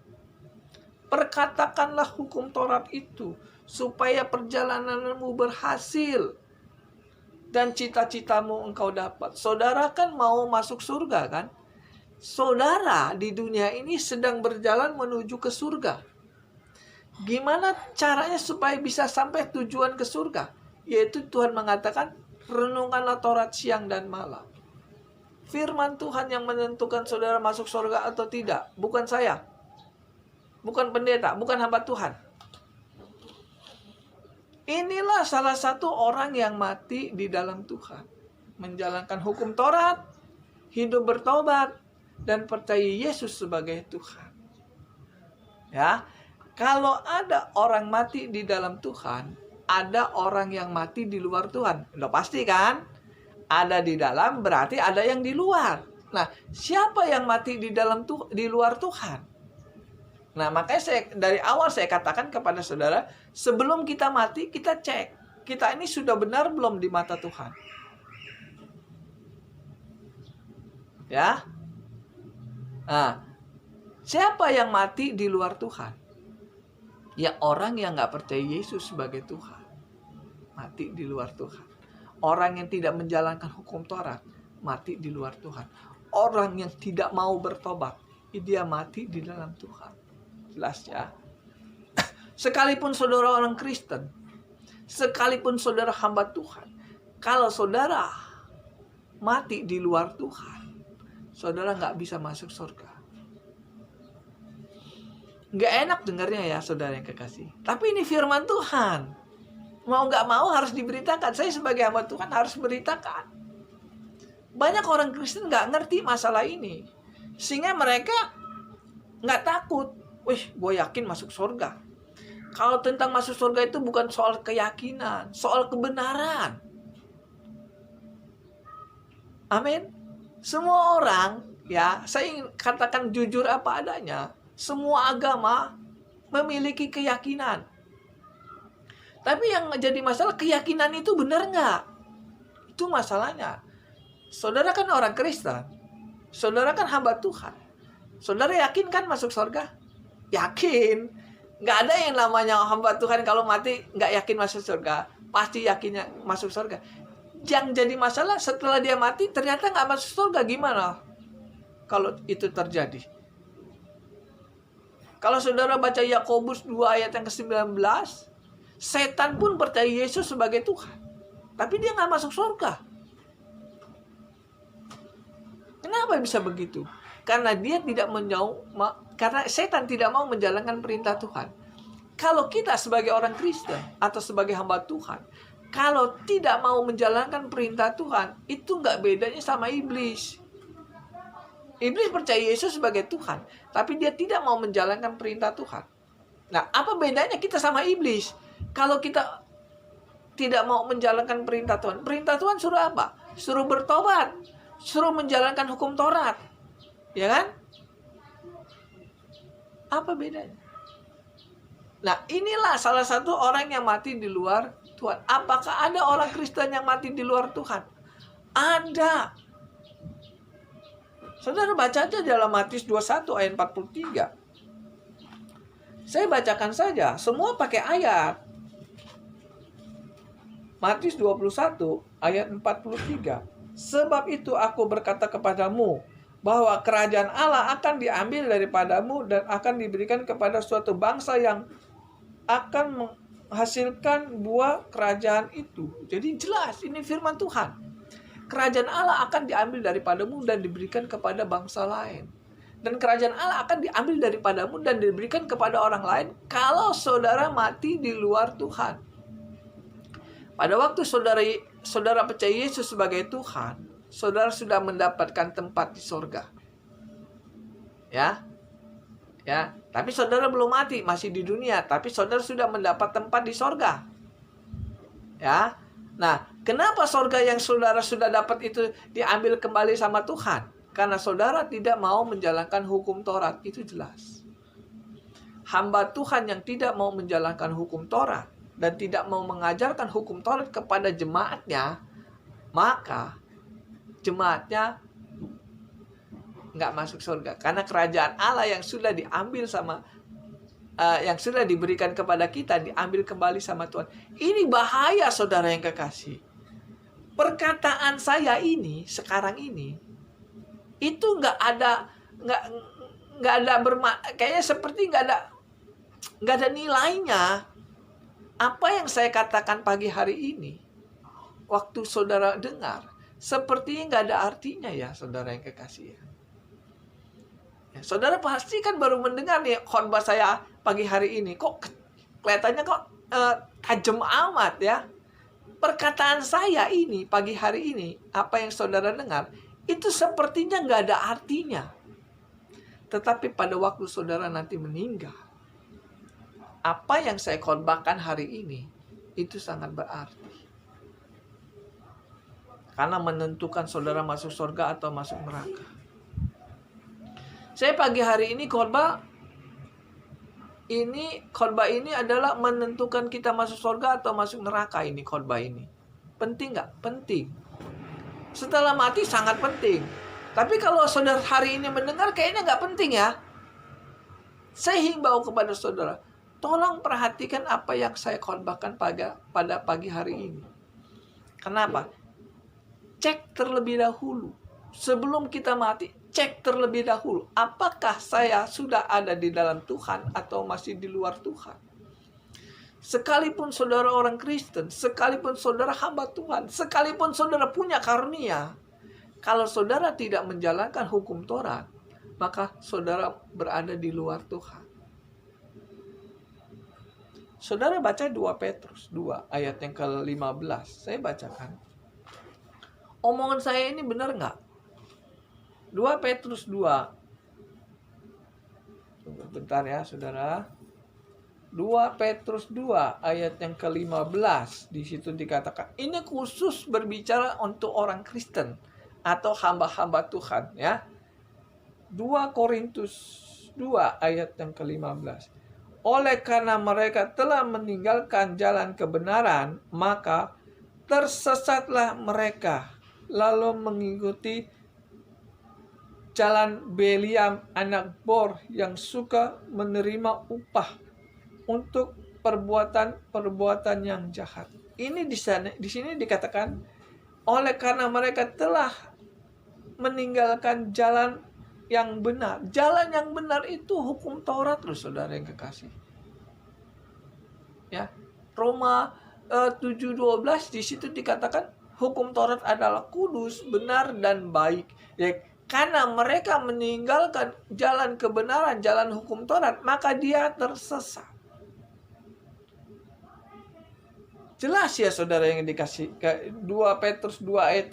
Perkatakanlah hukum Taurat itu supaya perjalananmu berhasil dan cita-citamu engkau dapat. Saudara kan mau masuk surga kan? Saudara di dunia ini sedang berjalan menuju ke surga. Gimana caranya supaya bisa sampai tujuan ke surga? Yaitu Tuhan mengatakan, renungkanlah Taurat siang dan malam. Firman Tuhan yang menentukan saudara masuk surga atau tidak, bukan saya. Bukan pendeta, bukan hamba Tuhan. Inilah salah satu orang yang mati di dalam Tuhan. Menjalankan hukum Taurat, hidup bertobat, dan percaya Yesus sebagai Tuhan. Ya, kalau ada orang mati di dalam Tuhan, ada orang yang mati di luar Tuhan. Udah pasti kan? Ada di dalam berarti ada yang di luar. Nah, siapa yang mati di luar Tuhan? Nah, makanya dari awal saya katakan kepada saudara, sebelum kita mati, kita cek. Kita ini sudah benar belum di mata Tuhan? Ya. Nah, siapa yang mati di luar Tuhan? Ya orang yang nggak percaya Yesus sebagai Tuhan. Mati di luar Tuhan. Orang yang tidak menjalankan hukum Taurat, mati di luar Tuhan. Orang yang tidak mau bertobat, dia mati di dalam Tuhan. Jelas ya. Sekalipun saudara orang Kristen, sekalipun saudara hamba Tuhan, kalau saudara mati di luar Tuhan, saudara nggak bisa masuk surga. Nggak enak dengarnya ya saudara yang kekasih. Tapi ini firman Tuhan. Mau nggak mau harus diberitakan. Saya sebagai hamba Tuhan harus beritakan. Banyak orang Kristen nggak ngerti masalah ini. Sehingga mereka nggak takut. Wih, gue yakin masuk surga. Kalau tentang masuk surga itu bukan soal keyakinan, soal kebenaran. Amin. Semua orang, ya, saya ingin katakan jujur apa adanya. Semua agama memiliki keyakinan. Tapi yang jadi masalah, keyakinan itu benar nggak? Itu masalahnya. Saudara kan orang Kristen. Saudara kan hamba Tuhan. Saudara yakin kan masuk surga? Yakin. Nggak ada yang namanya hamba Tuhan kalau mati nggak yakin masuk surga. Pasti yakinnya masuk surga. Yang jadi masalah setelah dia mati ternyata nggak masuk surga, gimana kalau itu terjadi? Kalau saudara baca Yakobus 2 ayat yang ke-19, setan pun percaya Yesus sebagai Tuhan, tapi dia nggak masuk surga. Kenapa bisa begitu? Karena dia tidak karena setan tidak mau menjalankan perintah Tuhan. Kalau kita sebagai orang Kristen atau sebagai hamba Tuhan, kalau tidak mau menjalankan perintah Tuhan, itu nggak bedanya sama iblis. Iblis percaya Yesus sebagai Tuhan, tapi dia tidak mau menjalankan perintah Tuhan. Nah, apa bedanya kita sama iblis? Kalau kita tidak mau menjalankan perintah Tuhan suruh apa? Suruh bertobat, suruh menjalankan hukum Taurat. Ya kan? Apa bedanya? Nah, inilah salah satu orang yang mati di luar Tuhan. Apakah ada orang Kristen yang mati di luar Tuhan? Ada. Saudara baca aja dalam Matius 21 ayat 43. Saya bacakan saja, semua pakai ayat. Matius 21 ayat 43. Sebab itu aku berkata kepadamu, bahwa kerajaan Allah akan diambil daripadamu dan akan diberikan kepada suatu bangsa yang akan menghasilkan buah kerajaan itu. Jadi jelas, ini firman Tuhan. Kerajaan Allah akan diambil daripadamu dan diberikan kepada bangsa lain. Dan kerajaan Allah akan diambil daripadamu dan diberikan kepada orang lain kalau saudara mati di luar Tuhan. Pada waktu saudara percaya Yesus sebagai Tuhan, saudara sudah mendapatkan tempat di surga. Ya. Tapi saudara belum mati, masih di dunia, tapi saudara sudah mendapat tempat di surga. Ya. Nah, kenapa surga yang saudara sudah dapat itu diambil kembali sama Tuhan? Karena saudara tidak mau menjalankan hukum Taurat, itu jelas. Hamba Tuhan yang tidak mau menjalankan hukum Taurat dan tidak mau mengajarkan hukum Taurat kepada jemaatnya, maka jemaatnya nggak masuk surga. Karena kerajaan Allah yang sudah diambil yang sudah diberikan kepada kita, diambil kembali sama Tuhan. Ini bahaya saudara yang kekasih. Perkataan saya ini, sekarang ini, itu nggak ada kayaknya seperti nggak ada nilainya. Apa yang saya katakan pagi hari ini, waktu saudara dengar, sepertinya nggak ada artinya ya, saudara yang kekasih ya. Saudara pasti kan baru mendengar nih khotbah saya pagi hari ini, kok kelihatannya kok tajam amat ya. Perkataan saya ini pagi hari ini, apa yang saudara dengar, itu sepertinya nggak ada artinya. Tetapi pada waktu saudara nanti meninggal, apa yang saya khotbahkan hari ini, itu sangat berarti. Karena menentukan saudara masuk surga atau masuk neraka. Saya pagi hari ini khotbah ini adalah menentukan kita masuk surga atau masuk neraka. Ini khotbah ini penting nggak? Penting. Setelah mati sangat penting. Tapi kalau saudara hari ini mendengar, kayaknya nggak penting ya. Saya himbau kepada saudara, tolong perhatikan apa yang saya khotbahkan pada pagi hari ini. Kenapa? Cek terlebih dahulu. Sebelum kita mati, cek terlebih dahulu. Apakah saya sudah ada di dalam Tuhan atau masih di luar Tuhan? Sekalipun saudara orang Kristen, sekalipun saudara hamba Tuhan, sekalipun saudara punya karunia, kalau saudara tidak menjalankan hukum Taurat, maka saudara berada di luar Tuhan. Saudara baca 2 Petrus 2 ayat yang ke-15. Saya bacakan. Omongan saya ini benar nggak? 2 Petrus 2. Bentar ya saudara. 2 Petrus 2 ayat yang ke-15. Di situ dikatakan, ini khusus berbicara untuk orang Kristen atau hamba-hamba Tuhan ya. 2 Korintus 2 ayat yang ke-15. Oleh karena mereka telah meninggalkan jalan kebenaran, maka tersesatlah mereka, lalu mengikuti jalan Beliam anak Bor yang suka menerima upah untuk perbuatan-perbuatan yang jahat. Ini di sini dikatakan oleh karena mereka telah meninggalkan jalan yang benar. Jalan yang benar itu hukum Taurat loh saudara yang kekasih. Ya. Roma 7:12 di situ dikatakan hukum Taurat adalah kudus, benar dan baik. Ya, karena mereka meninggalkan jalan kebenaran, jalan hukum Taurat, maka dia tersesat. Jelas ya saudara yang dikasih 2 Petrus 2 ayat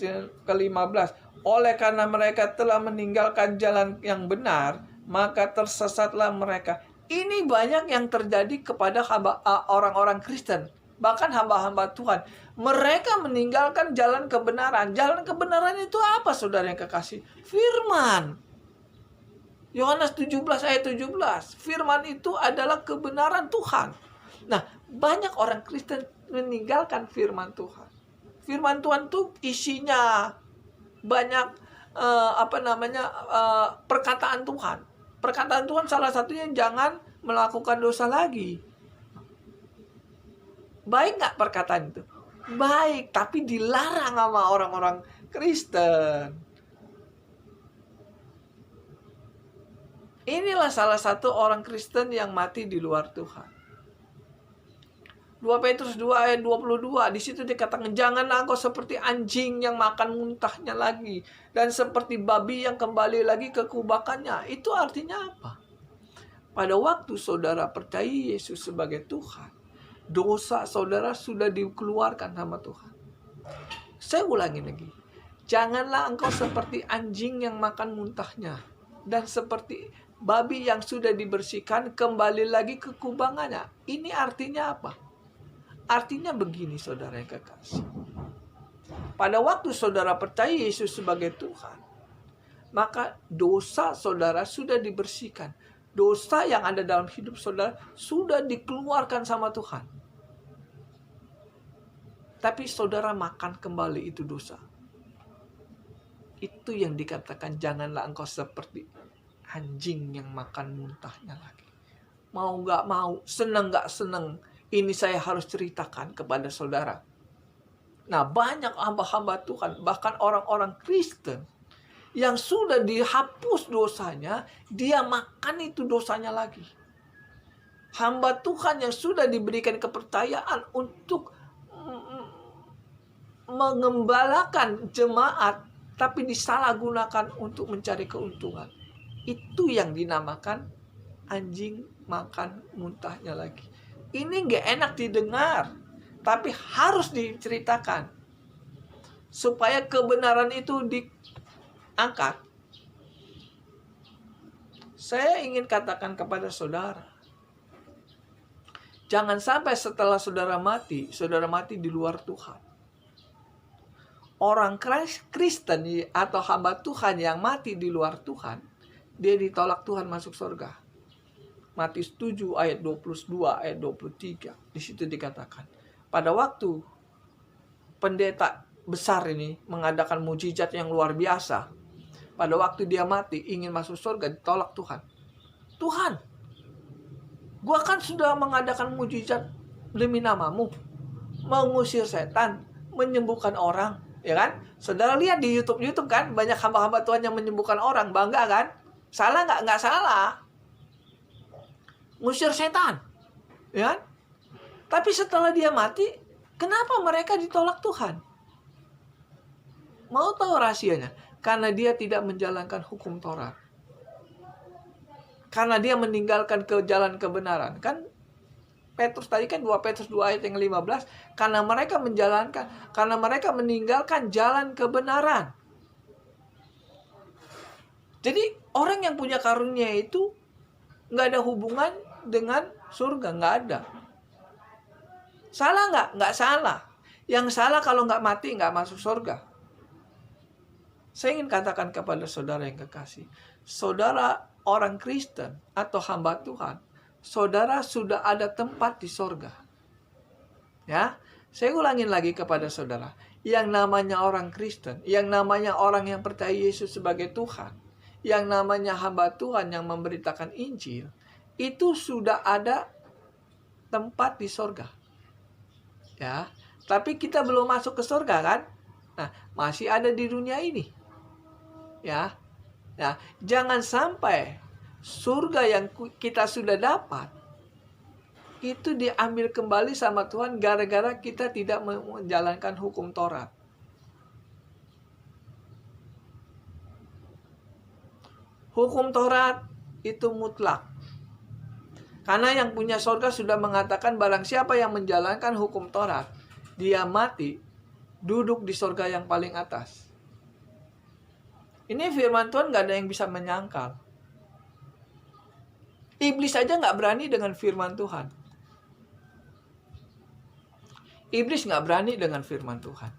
ke-15. Oleh karena mereka telah meninggalkan jalan yang benar, maka tersesatlah mereka. Ini banyak yang terjadi kepada orang-orang Kristen, bahkan hamba-hamba Tuhan. Mereka meninggalkan jalan kebenaran. Jalan kebenaran itu apa saudara yang kekasih? Firman. Yohanes 17 ayat 17. Firman itu adalah kebenaran Tuhan. Nah, banyak orang Kristen meninggalkan firman Tuhan. Firman Tuhan itu isinya banyak perkataan Tuhan. Perkataan Tuhan salah satunya jangan melakukan dosa lagi. Baik nggak perkataan itu? Baik, tapi dilarang sama orang-orang Kristen. Inilah salah satu orang Kristen yang mati di luar Tuhan. 2 Petrus 2 ayat 22, di situ dikatakan, janganlah engkau seperti anjing yang makan muntahnya lagi, dan seperti babi yang kembali lagi ke kubakannya. Itu artinya apa? Pada waktu saudara percaya Yesus sebagai Tuhan, dosa saudara sudah dikeluarkan sama Tuhan. Saya ulangi lagi. Janganlah engkau seperti anjing yang makan muntahnya, dan seperti babi yang sudah dibersihkan kembali lagi ke kubangannya. Ini artinya apa? Artinya begini saudara yang kekasih. Pada waktu saudara percaya Yesus sebagai Tuhan, maka dosa saudara sudah dibersihkan. Dosa yang ada dalam hidup saudara sudah dikeluarkan sama Tuhan. Tapi saudara makan kembali itu dosa. Itu yang dikatakan janganlah engkau seperti anjing yang makan muntahnya lagi. Mau gak mau, seneng gak seneng, ini saya harus ceritakan kepada saudara. Nah, banyak hamba-hamba Tuhan, bahkan orang-orang Kristen, yang sudah dihapus dosanya, dia makan itu dosanya lagi. Hamba Tuhan yang sudah diberikan kepercayaan untuk mengembalakan jemaat, tapi disalahgunakan untuk mencari keuntungan. Itu yang dinamakan anjing makan muntahnya lagi. Ini gak enak didengar, tapi harus diceritakan supaya kebenaran itu diangkat. Saya ingin katakan kepada saudara, jangan sampai setelah saudara mati di luar Tuhan. Orang Kristen atau hamba Tuhan yang mati di luar Tuhan, dia ditolak Tuhan masuk surga. Matius 7 ayat 22 ayat 23. Di situ dikatakan, pada waktu pendeta besar ini mengadakan mujizat yang luar biasa, pada waktu dia mati ingin masuk surga, ditolak Tuhan. Tuhan, gua kan sudah mengadakan mujizat demi namamu, mengusir setan, menyembuhkan orang, ya kan? Saudara lihat di YouTube kan, banyak hamba-hamba Tuhan yang menyembuhkan orang, bangga kan? Salah nggak? Nggak salah. Ngusir setan, ya kan? Tapi setelah dia mati, kenapa mereka ditolak Tuhan? Mau tahu rahasianya? Karena dia tidak menjalankan hukum Taurat. Karena dia meninggalkan ke jalan kebenaran. Kan Petrus tadi kan 2 Petrus 2 ayat yang 15. Karena mereka meninggalkan jalan kebenaran. Jadi orang yang punya karunia itu nggak ada hubungan dengan surga, nggak ada. Salah nggak? Nggak salah. Yang salah kalau nggak mati nggak masuk surga. Saya ingin katakan kepada saudara yang kekasih, saudara orang Kristen atau hamba Tuhan, saudara sudah ada tempat di surga. Ya, saya ulangin lagi kepada saudara, yang namanya orang Kristen, yang namanya orang yang percaya Yesus sebagai Tuhan, yang namanya hamba Tuhan yang memberitakan Injil, itu sudah ada tempat di surga. Ya, tapi kita belum masuk ke surga kan? Nah, masih ada di dunia ini. Ya, nah, jangan sampai surga yang kita sudah dapat itu diambil kembali sama Tuhan gara-gara kita tidak menjalankan hukum Taurat. Hukum Taurat itu mutlak. Karena yang punya surga sudah mengatakan barang siapa yang menjalankan hukum Taurat, dia mati, duduk di surga yang paling atas. Ini firman Tuhan gak ada yang bisa menyangkal. Iblis aja gak berani dengan firman Tuhan. Iblis gak berani dengan firman Tuhan.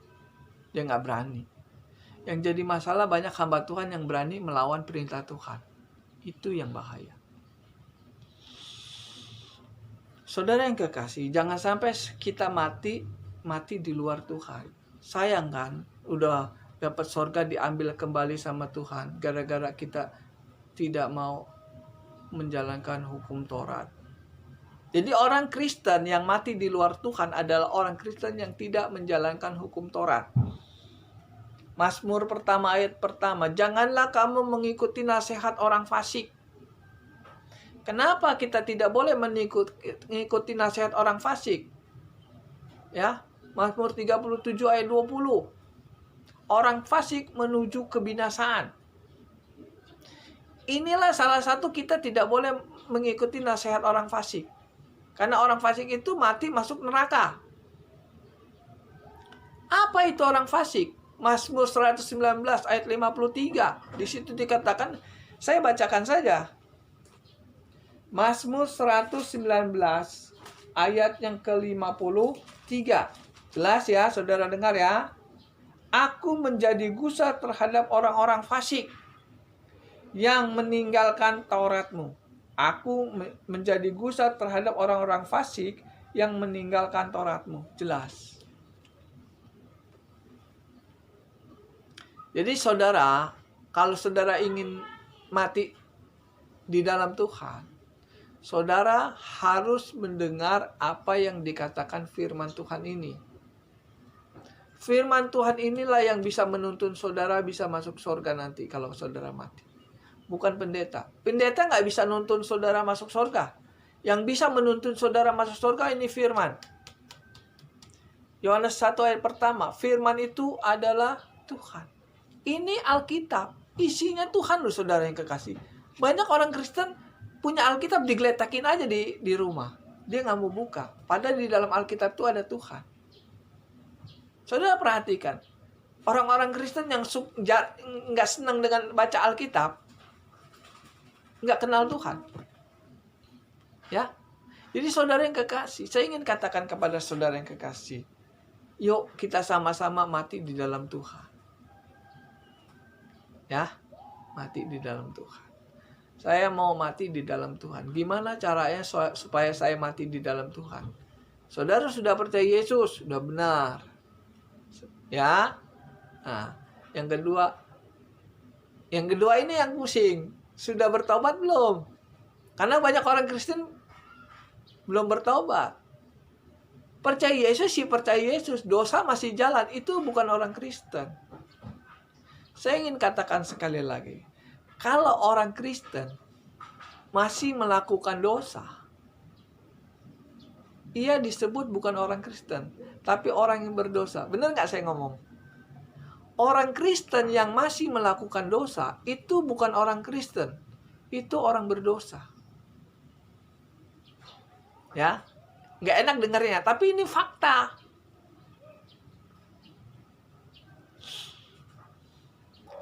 Dia gak berani. Yang jadi masalah banyak hamba Tuhan yang berani melawan perintah Tuhan. Itu yang bahaya. Saudara yang kekasih, jangan sampai kita mati di luar Tuhan. Sayang kan, udah dapat surga diambil kembali sama Tuhan gara-gara kita tidak mau menjalankan hukum Taurat. Jadi orang Kristen yang mati di luar Tuhan adalah orang Kristen yang tidak menjalankan hukum Taurat. Mazmur pertama ayat pertama, janganlah kamu mengikuti nasihat orang fasik. Kenapa kita tidak boleh mengikuti nasihat orang fasik? Ya, Mazmur 37 ayat 20. Orang fasik menuju kebinasaan. Inilah salah satu kita tidak boleh mengikuti nasihat orang fasik. Karena orang fasik itu mati masuk neraka. Apa itu orang fasik? Mazmur 119 ayat 53. Di situ dikatakan, saya bacakan saja. Mazmur 119 ayat yang ke-53. Jelas ya, saudara dengar ya. Aku menjadi gusar terhadap orang-orang fasik yang meninggalkan Tauratmu. Aku menjadi gusar terhadap orang-orang fasik yang meninggalkan Tauratmu. Jelas. Jadi saudara, kalau saudara ingin mati di dalam Tuhan, saudara harus mendengar apa yang dikatakan firman Tuhan ini. Firman Tuhan inilah yang bisa menuntun saudara bisa masuk surga nanti kalau saudara mati. Bukan pendeta. Pendeta nggak bisa nuntun saudara masuk surga. Yang bisa menuntun saudara masuk surga ini firman. Yohanes 1 ayat pertama. Firman itu adalah Tuhan. Ini Alkitab. Isinya Tuhan loh saudara yang kekasih. Banyak orang Kristen punya Alkitab digeletakin aja di rumah. Dia nggak mau buka. Padahal di dalam Alkitab itu ada Tuhan. Saudara perhatikan, orang-orang Kristen yang nggak senang dengan baca Alkitab, nggak kenal Tuhan. Ya, jadi saudara yang kekasih, saya ingin katakan kepada saudara yang kekasih, yuk kita sama-sama mati di dalam Tuhan. Ya, mati di dalam Tuhan. Saya mau mati di dalam Tuhan. Gimana caranya supaya saya mati di dalam Tuhan? Saudara sudah percaya Yesus, sudah benar. Ya. Nah, yang kedua ini yang pusing. Sudah bertobat belum? Karena banyak orang Kristen belum bertobat. Percaya Yesus sih percaya Yesus, dosa masih jalan, itu bukan orang Kristen. Saya ingin katakan sekali lagi, kalau orang Kristen masih melakukan dosa, ia disebut bukan orang Kristen, tapi orang yang berdosa. Benar nggak saya ngomong? Orang Kristen yang masih melakukan dosa, itu bukan orang Kristen, itu orang berdosa. Ya, nggak enak dengarnya, tapi ini fakta.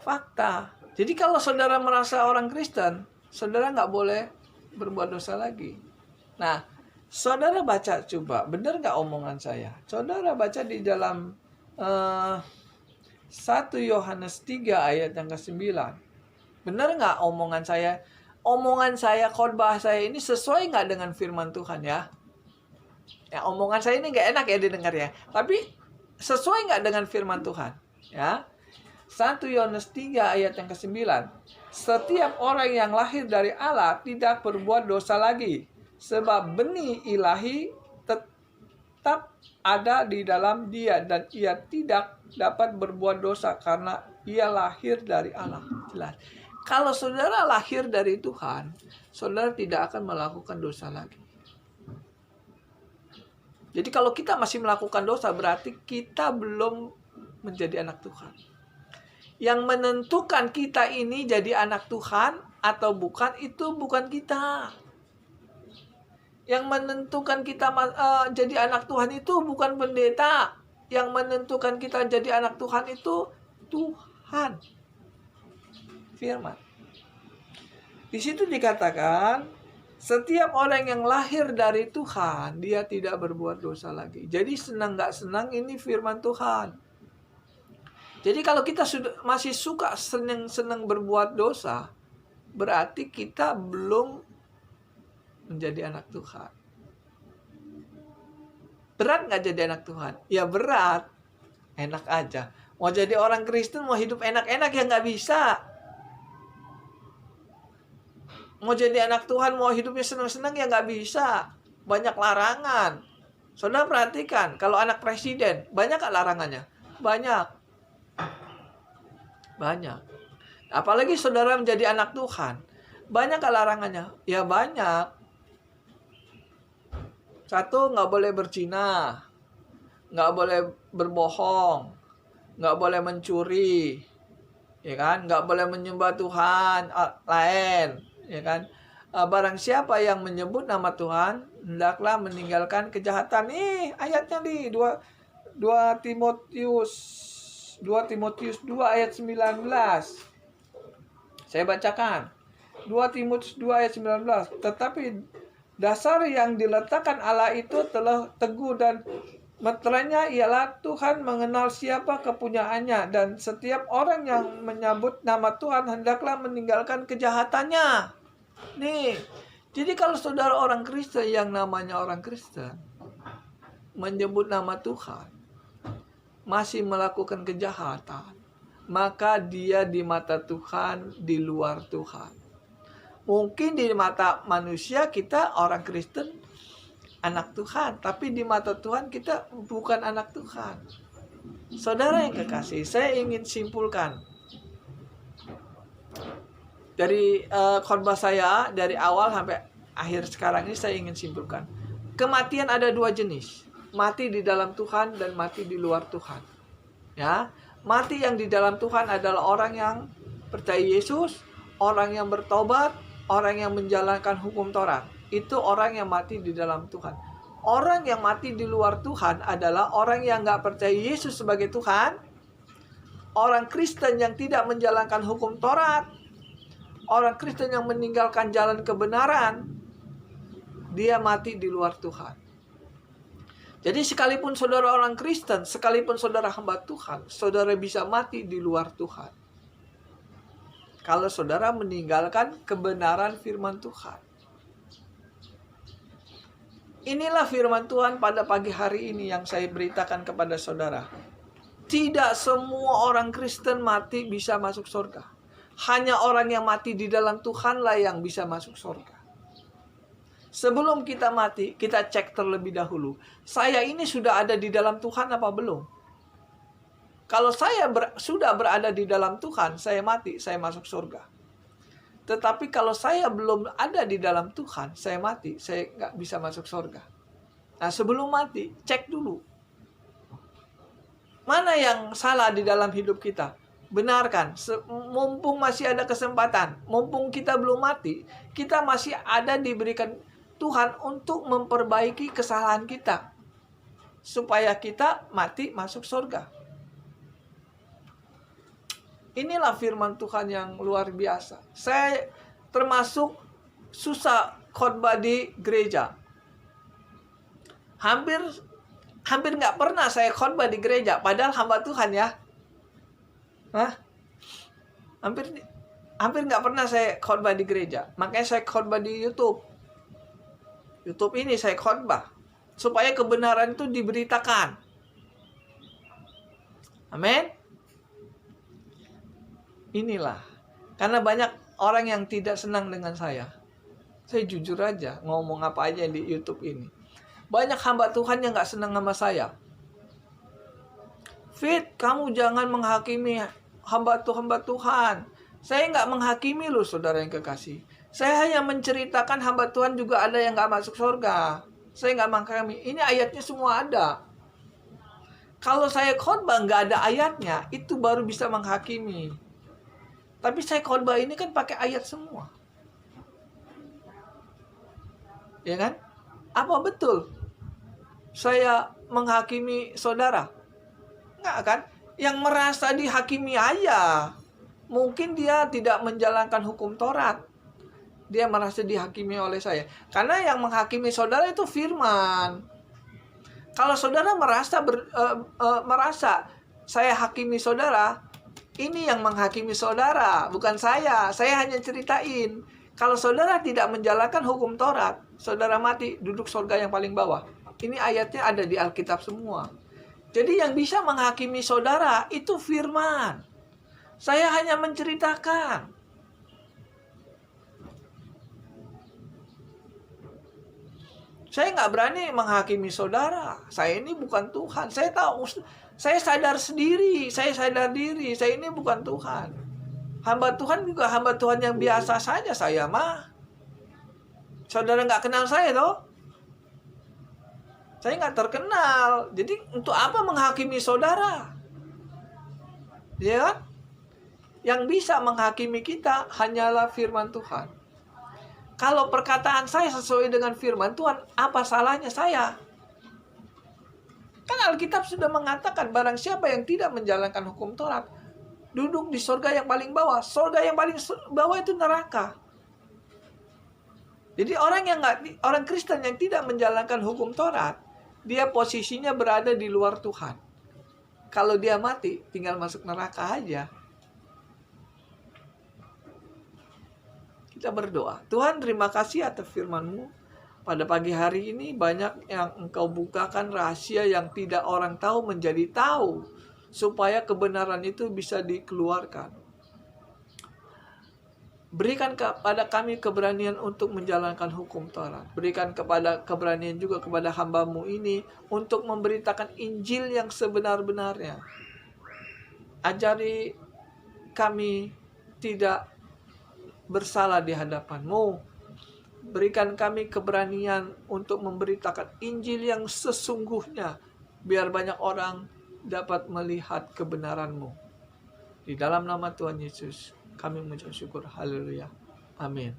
Fakta. Jadi kalau saudara merasa orang Kristen, saudara nggak boleh berbuat dosa lagi. Nah, saudara baca coba, benar nggak omongan saya? Saudara baca di dalam 1 Yohanes 3 ayat yang ke-9. Benar nggak omongan saya? Omongan saya, khotbah saya ini sesuai nggak dengan firman Tuhan ya? Ya, omongan saya ini nggak enak ya didengar ya. Tapi sesuai nggak dengan firman Tuhan? Ya. 1 Yohanes 3 ayat yang ke-9. Setiap orang yang lahir dari Allah tidak berbuat dosa lagi, sebab benih ilahi tetap ada di dalam dia dan ia tidak dapat berbuat dosa karena ia lahir dari Allah. Jelas. Kalau saudara lahir dari Tuhan, saudara tidak akan melakukan dosa lagi. Jadi kalau kita masih melakukan dosa, berarti kita belum menjadi anak Tuhan. Yang menentukan kita ini jadi anak Tuhan atau bukan, itu bukan kita. Yang menentukan kita jadi anak Tuhan itu bukan pendeta. Yang menentukan kita jadi anak Tuhan itu Tuhan. Firman. Di situ dikatakan, setiap orang yang lahir dari Tuhan, dia tidak berbuat dosa lagi. Jadi senang gak senang ini firman Tuhan. Jadi kalau kita masih suka senang berbuat dosa, berarti kita belum menjadi anak Tuhan. Berat gak jadi anak Tuhan? Ya berat. Enak aja. Mau jadi orang Kristen, mau hidup enak-enak ya gak bisa. Mau jadi anak Tuhan, mau hidupnya senang-senang ya nggak bisa. Banyak larangan. Saudara perhatikan, kalau anak presiden, banyak nggak larangannya? Banyak. Banyak. Apalagi saudara menjadi anak Tuhan. Banyak nggak larangannya? Ya banyak. 1, nggak boleh berzina. Nggak boleh berbohong. Nggak boleh mencuri. Ya kan? Nggak boleh menyembah Tuhan lain. Ya kan, barang siapa yang menyebut nama Tuhan hendaklah meninggalkan kejahatan. Ayatnya nih 2 Timotius 2 ayat 19. Saya bacakan 2 Timotius 2 ayat 19. Tetapi dasar yang diletakkan Allah itu telah teguh dan meterainya ialah Tuhan mengenal siapa kepunyaannya, dan setiap orang yang menyebut nama Tuhan hendaklah meninggalkan kejahatannya. Nih, jadi kalau saudara orang Kristen yang namanya orang Kristen menyebut nama Tuhan masih melakukan kejahatan, maka dia di mata Tuhan di luar Tuhan. Mungkin di mata manusia kita orang Kristen anak Tuhan, tapi di mata Tuhan kita bukan anak Tuhan. Saudara yang kekasih, saya ingin simpulkan dari khotbah saya dari awal sampai akhir sekarang ini, saya ingin simpulkan. Kematian ada 2 jenis. Mati di dalam Tuhan dan mati di luar Tuhan. Ya, mati yang di dalam Tuhan adalah orang yang percaya Yesus, orang yang bertobat, orang yang menjalankan hukum Taurat. Itu orang yang mati di dalam Tuhan. Orang yang mati di luar Tuhan adalah orang yang gak percaya Yesus sebagai Tuhan, orang Kristen yang tidak menjalankan hukum Taurat, orang Kristen yang meninggalkan jalan kebenaran, dia mati di luar Tuhan. Jadi sekalipun saudara orang Kristen, sekalipun saudara hamba Tuhan, saudara bisa mati di luar Tuhan. kalau saudara meninggalkan kebenaran firman Tuhan. Inilah firman Tuhan pada pagi hari ini yang saya beritakan kepada saudara. Tidak semua orang Kristen mati bisa masuk surga. Hanya orang yang mati di dalam Tuhanlah yang bisa masuk surga. Sebelum kita mati, kita cek terlebih dahulu. Saya ini sudah ada di dalam Tuhan apa belum? Kalau saya sudah berada di dalam Tuhan, saya mati, saya masuk surga. Tetapi kalau saya belum ada di dalam Tuhan, saya mati, saya nggak bisa masuk surga. Nah, sebelum mati, cek dulu. Mana yang salah di dalam hidup kita? Benarkan, mumpung masih ada kesempatan, mumpung kita belum mati, kita masih ada diberikan Tuhan untuk memperbaiki kesalahan kita. Supaya kita mati masuk surga. Inilah firman Tuhan yang luar biasa. Saya termasuk susah khotbah di gereja. Hampir nggak pernah saya khotbah di gereja, padahal hamba Tuhan ya. Hampir nggak pernah saya khotbah di gereja. Makanya saya khotbah di YouTube. YouTube ini saya khotbah supaya kebenaran itu diberitakan. Amin. Inilah, karena banyak orang yang tidak senang dengan saya. Saya jujur aja, ngomong apa aja di YouTube ini. Banyak hamba Tuhan yang gak senang sama saya. Fit, kamu jangan menghakimi hamba Tuhan. Saya gak menghakimi loh, saudara yang kekasih. Saya hanya menceritakan hamba Tuhan juga ada yang gak masuk surga. Saya gak menghakimi. Ini ayatnya semua ada. Kalau saya khotbah gak ada ayatnya, itu baru bisa menghakimi. Tapi saya khotbah ini kan pakai ayat semua. Ya kan? Apa betul saya menghakimi saudara? Enggak kan? Yang merasa dihakimi aja. Mungkin dia tidak menjalankan hukum Taurat. Dia merasa dihakimi oleh saya. Karena yang menghakimi saudara itu firman. Kalau saudara merasa saya hakimi saudara, ini yang menghakimi saudara, bukan saya. Saya hanya ceritain. Kalau saudara tidak menjalankan hukum Taurat, saudara mati, duduk surga yang paling bawah. Ini ayatnya ada di Alkitab semua. Jadi yang bisa menghakimi saudara itu firman. Saya hanya menceritakan. Saya nggak berani menghakimi saudara. Saya ini bukan Tuhan. Saya tahu. Saya sadar sendiri, saya sadar diri, saya ini bukan Tuhan. Hamba Tuhan juga hamba Tuhan yang biasa saja saya mah. Saudara nggak kenal saya toh? Saya nggak terkenal. Jadi untuk apa menghakimi saudara? Ya kan? Yang bisa menghakimi kita hanyalah firman Tuhan. Kalau perkataan saya sesuai dengan firman Tuhan, apa salahnya saya? Kan Alkitab sudah mengatakan barang siapa yang tidak menjalankan hukum Taurat duduk di surga yang paling bawah. Surga yang paling bawah itu neraka. Jadi orang Kristen yang tidak menjalankan hukum Taurat, dia posisinya berada di luar Tuhan. Kalau dia mati, tinggal masuk neraka aja. Kita berdoa. Tuhan, terima kasih atas firman-Mu. Pada pagi hari ini banyak yang Engkau bukakan rahasia yang tidak orang tahu menjadi tahu. Supaya kebenaran itu bisa dikeluarkan. Berikan kepada kami keberanian untuk menjalankan hukum Taurat. Berikan keberanian juga kepada hamba-Mu ini untuk memberitakan Injil yang sebenar-benarnya. Ajari kami tidak bersalah di hadapan-Mu. Berikan kami keberanian untuk memberitakan Injil yang sesungguhnya. Biar banyak orang dapat melihat kebenaran-Mu. Di dalam nama Tuhan Yesus, kami mengucap syukur. Haleluya. Amin.